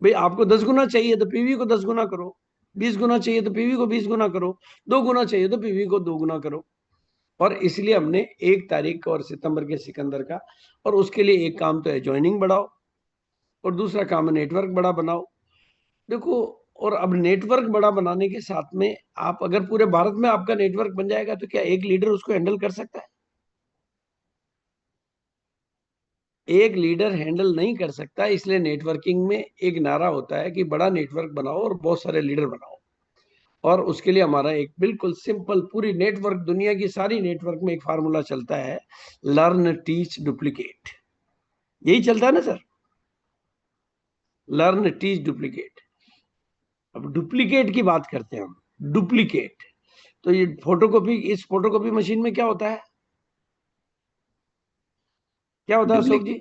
भाई, आपको 10 गुना चाहिए तो पीवी को 10 गुना करो, 20 गुना चाहिए तो पीवी को 20 गुना करो, 2 गुना चाहिए तो पीवी को 2 गुना करो। और इसलिए हमने 1 तारीख और सितंबर के सिकंदर का, और उसके लिए एक काम तो है ज्वाइनिंग बढ़ाओ, और दूसरा काम है नेटवर्क बड़ा बनाओ। देखो, और अब नेटवर्क बड़ा बनाने के साथ में आप अगर पूरे भारत में आपका नेटवर्क बन जाएगा तो क्या एक लीडर उसको हैंडल कर सकता है? एक लीडर हैंडल नहीं कर सकता। इसलिए नेटवर्किंग में एक नारा होता है कि बड़ा नेटवर्क बनाओ और बहुत सारे लीडर बनाओ। और उसके लिए हमारा एक बिल्कुल सिंपल, पूरी नेटवर्क, दुनिया की सारी नेटवर्क में एक फार्मूला चलता है, लर्न टीच डुप्लीकेट। यही चलता है ना सर? Learn teach duplicate. अब डुप्लीकेट की बात करते हैं हम, डुप्लीकेट। तो ये फोटोकॉपी, इस फोटोकॉपी मशीन में क्या होता है, क्या होता है Ashok ji?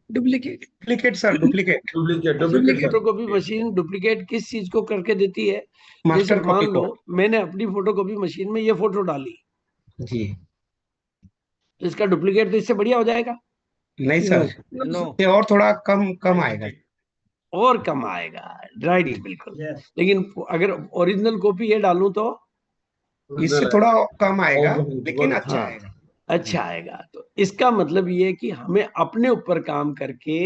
Duplicate sir, duplicate photocopy machine duplicate किस चीज को करके देती है? जैसे मास्टर मान कॉपी लो को। मैंने अपनी फोटोकॉपी मशीन में ये फोटो डाली, जी तो इसका डुप्लीकेट तो इससे बढ़िया हो जाएगा? नहीं सर, नो, ये और थोड़ा कम कम आएगा। और कम आएगा, राइट, बिल्कुल। लेकिन अगर ओरिजिनल कॉपी ये डालूं तो इससे थोड़ा कम आएगा, लेकिन अच्छा हाँ, आएगा। अच्छा आएगा। तो इसका मतलब ये है कि हमें अपने ऊपर काम करके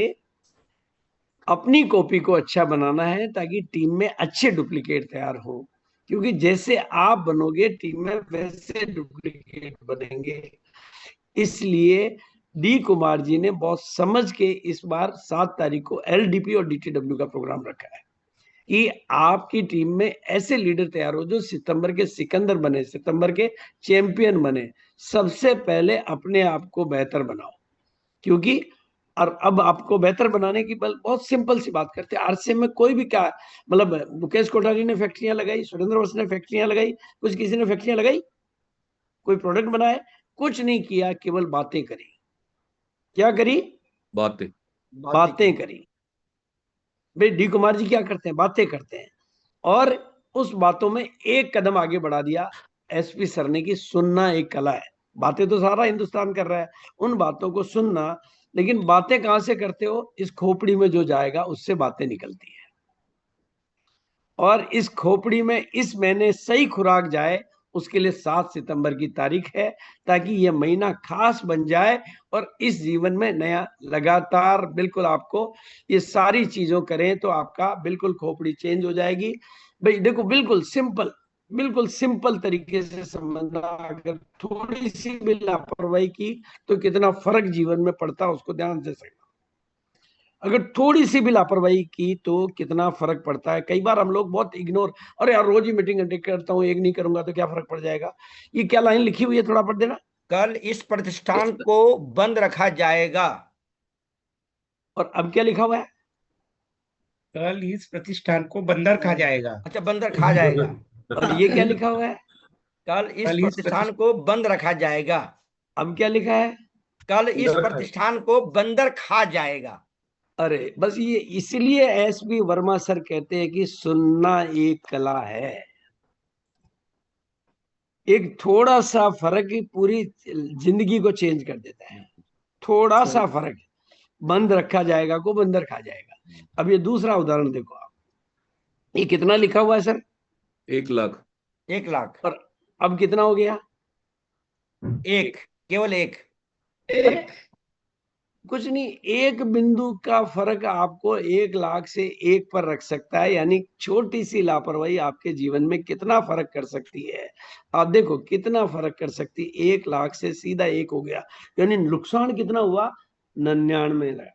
अपनी कॉपी को अच्छा बनाना है, ताकि टीम में अच्छे डुप्लीकेट तैयार हो। क्योंकि जैसे आप बनोगे टीम में, वैसे डुप्लीकेट बनेंगे। इसलिए डी कुमार जी ने बहुत समझ के इस बार 7 तारीख को एलडीपी और डीटीडब्ल्यू का प्रोग्राम रखा है कि आपकी टीम में ऐसे लीडर तैयार हो जो सितंबर के सिकंदर बने, सितंबर के चैंपियन बने। सबसे पहले अपने आप को बेहतर बनाओ, क्योंकि और अब आपको बेहतर बनाने की बहुत सिंपल सी बात करते हैं। आरसीएम में कोई भी क्या, मतलब मुकेश कोठारी ने फैक्ट्रियां लगाई, सुरेंद्र वत्स ने फैक्ट्रियां लगाई, कुछ किसी ने फैक्ट्रियां लगाई, कोई प्रोडक्ट बनाए? कुछ नहीं किया, केवल बातें करी। क्या करी? बातें करी। भाई डी कुमार जी क्या करते हैं? बातें करते हैं। और उस बातों में एक कदम आगे बढ़ा दिया एसपी सर ने कि सुनना एक कला है। बातें तो सारा हिंदुस्तान कर रहा है, उन बातों को सुनना। लेकिन बातें कहां से करते हो? इस खोपड़ी में जो जाएगा उससे बातें निकलती है। और इस खोपड़ी में इस महीने सही खुराक जाए, उसके लिए 7 सितंबर की तारीख है, ताकि ये महीना खास बन जाए और इस जीवन में नया लगातार बिल्कुल आपको ये सारी चीजों करें तो आपका बिल्कुल खोपड़ी चेंज हो जाएगी। भाई देखो, बिल्कुल सिंपल तरीके से समझना। अगर थोड़ी सी भी लापरवाही की तो कितना फर्क जीवन में पड़ता है, उसको ध्यान से समझना। अगर थोड़ी सी भी लापरवाही की तो कितना फर्क पड़ता है। कई बार हम लोग बहुत इग्नोर, अरे यार रोज ही मीटिंग अटेंड करता हूँ, एक नहीं करूंगा तो क्या फर्क पड़ जाएगा। ये क्या लाइन लिखी हुई है, थोड़ा पढ़ देना। कल इस प्रतिष्ठान को बंद रखा जाएगा। और अब क्या लिखा हुआ है? कल इस प्रतिष्ठान को बंदर कहा जाएगा। अच्छा, बंदर खा जाएगा। और ये क्या लिखा हुआ है? कल इस प्रतिष्ठान को बंद रखा जाएगा। अब क्या लिखा है? कल इस प्रतिष्ठान को बंदर खा जाएगा। अरे बस ये इसलिए एसबी वर्मा सर कहते हैं कि सुनना एक कला है। एक थोड़ा सा फर्क ही पूरी जिंदगी को चेंज कर देता है। थोड़ा सा फर्क, बंद रखा जाएगा को बंदर खा जाएगा। अब ये दूसरा उदाहरण देखो आप, ये कितना लिखा हुआ है सर? 1 लाख। 1 लाख। और अब कितना हो गया? एक, केवल एक। कुछ नहीं, एक बिंदु का फर्क आपको 1 लाख से 1 पर रख सकता है। यानी छोटी सी लापरवाही आपके जीवन में कितना फर्क कर सकती है। आप देखो कितना फर्क कर सकती है। 1 लाख से सीधा 1 हो गया, यानी नुकसान कितना हुआ? 99 लाख।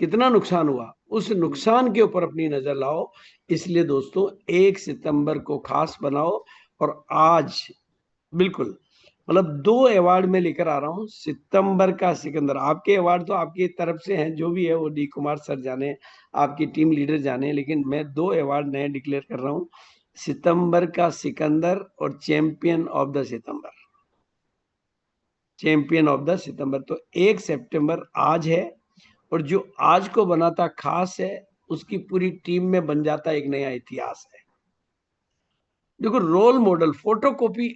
कितना नुकसान हुआ? उस नुकसान के ऊपर अपनी नजर लाओ। इसलिए दोस्तों 1 सितंबर को खास बनाओ। और आज बिल्कुल मतलब 2 अवार्ड में लेकर आ रहा हूं। सितंबर का सिकंदर, आपके अवार्ड तो आपकी तरफ से हैं, जो भी है वो डी कुमार सर जाने, आपकी टीम लीडर जाने, लेकिन मैं 2 अवार्ड नए डिक्लेयर कर रहा हूं, सितंबर का सिकंदर और champion of the September. Champion of the September तो 1 सितंबर आज है, और जो आज को बनाता खास है उसकी पूरी टीम में बन जाता एक नया इतिहास है। देखो रोल मॉडल फोटोकॉपी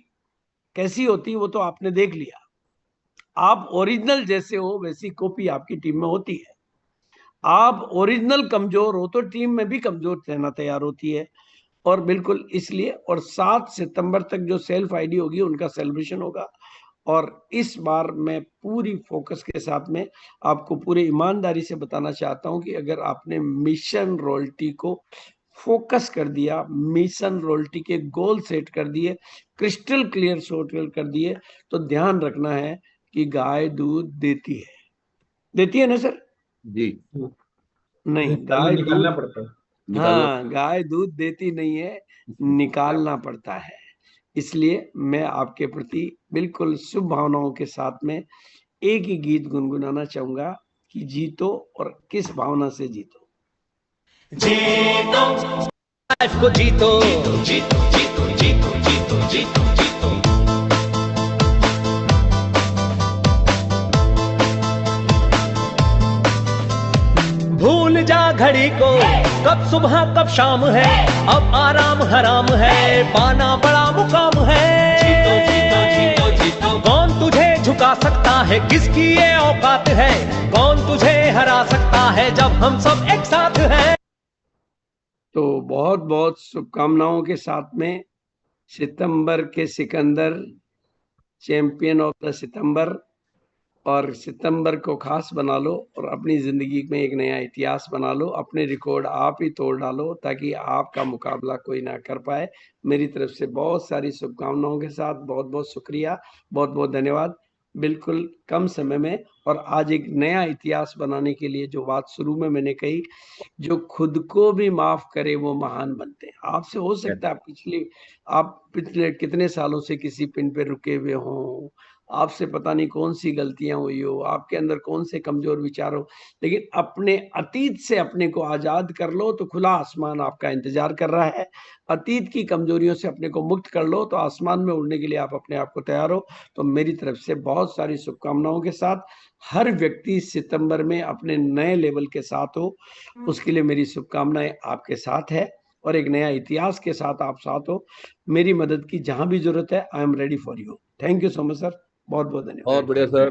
कैसी होती है वो तो आपने देख लिया। आप ओरिजिनल जैसे हो वैसी कॉपी आपकी टीम में होती है। आप ओरिजिनल कमजोर हो तो टीम में भी कमजोर रहना तैयार होती है। और बिल्कुल इसलिए, और 7 सितंबर तक जो सेल्फ आईडी होगी उनका सेलिब्रेशन होगा। और इस बार मैं पूरी फोकस के साथ में आपको पूरी ईमानदारी से बताना चाहता हूं कि अगर आपने मिशन रॉयल्टी को फोकस कर दिया, मिशन रॉयल्टी के गोल सेट कर दिए, क्रिस्टल क्लियर सोट कर दिए, तो ध्यान रखना है कि गाय दूध देती है ना सर? जी नहीं, गाय निकालना दूध, पड़ता है। हाँ गाय दूध देती नहीं है, निकालना पड़ता है। इसलिए मैं आपके प्रति बिल्कुल शुभ भावनाओं के साथ में एक ही गीत गुनगुनाना चाहूंगा कि जीतो, और किस भावना से जीतो। जीतो लाइफ को जीतो जीतो जीतो जीतो जीतो जीतो जीतो भूल जा घड़ी को कब सुबह कब शाम है अब आराम हराम है पाना बड़ा मुकाम है जीतो जीतो जीतो जीतो कौन तुझे झुका सकता है किसकी ये औकात है कौन तुझे हरा सकता है जब हम सब एक साथ हैं। तो बहुत बहुत शुभकामनाओं के साथ में सितंबर के सिकंदर चैंपियन ऑफ द सितंबर और सितंबर को खास बना लो और अपनी जिंदगी में एक नया इतिहास बना लो, अपने रिकॉर्ड आप ही तोड़ डालो ताकि आपका मुकाबला कोई ना कर पाए। मेरी तरफ से बहुत सारी शुभकामनाओं के साथ बहुत बहुत शुक्रिया, बहुत बहुत धन्यवाद। बिल्कुल कम समय में और आज एक नया इतिहास बनाने के लिए जो बात शुरू में मैंने कही, जो खुद को भी माफ करे वो महान बनते हैं। आपसे हो सकता है आप पिछले कितने सालों से किसी पिन पे रुके हुए हों, आपसे पता नहीं कौन सी गलतियां हुई हो, आपके अंदर कौन से कमजोर विचार हो, लेकिन अपने अतीत से अपने को आजाद कर लो तो खुला आसमान आपका इंतजार कर रहा है। अतीत की कमजोरियों से अपने को मुक्त कर लो तो आसमान में उड़ने के लिए आप अपने आप को तैयार हो। तो मेरी तरफ से बहुत सारी शुभकामनाओं के साथ हर व्यक्ति सितंबर में अपने नए लेवल के साथ हो, उसके लिए मेरी शुभकामनाएं आपके साथ है और एक नया इतिहास के साथ आप साथ हो। मेरी मदद की जहां भी जरूरत है, I am ready for you. Thank you so much sir, बहुत बहुत धन्यवाद। बहुत बढ़िया सर।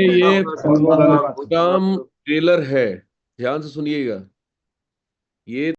ये प्रोग्राम ट्रेलर है, ध्यान से सुनिएगा। ये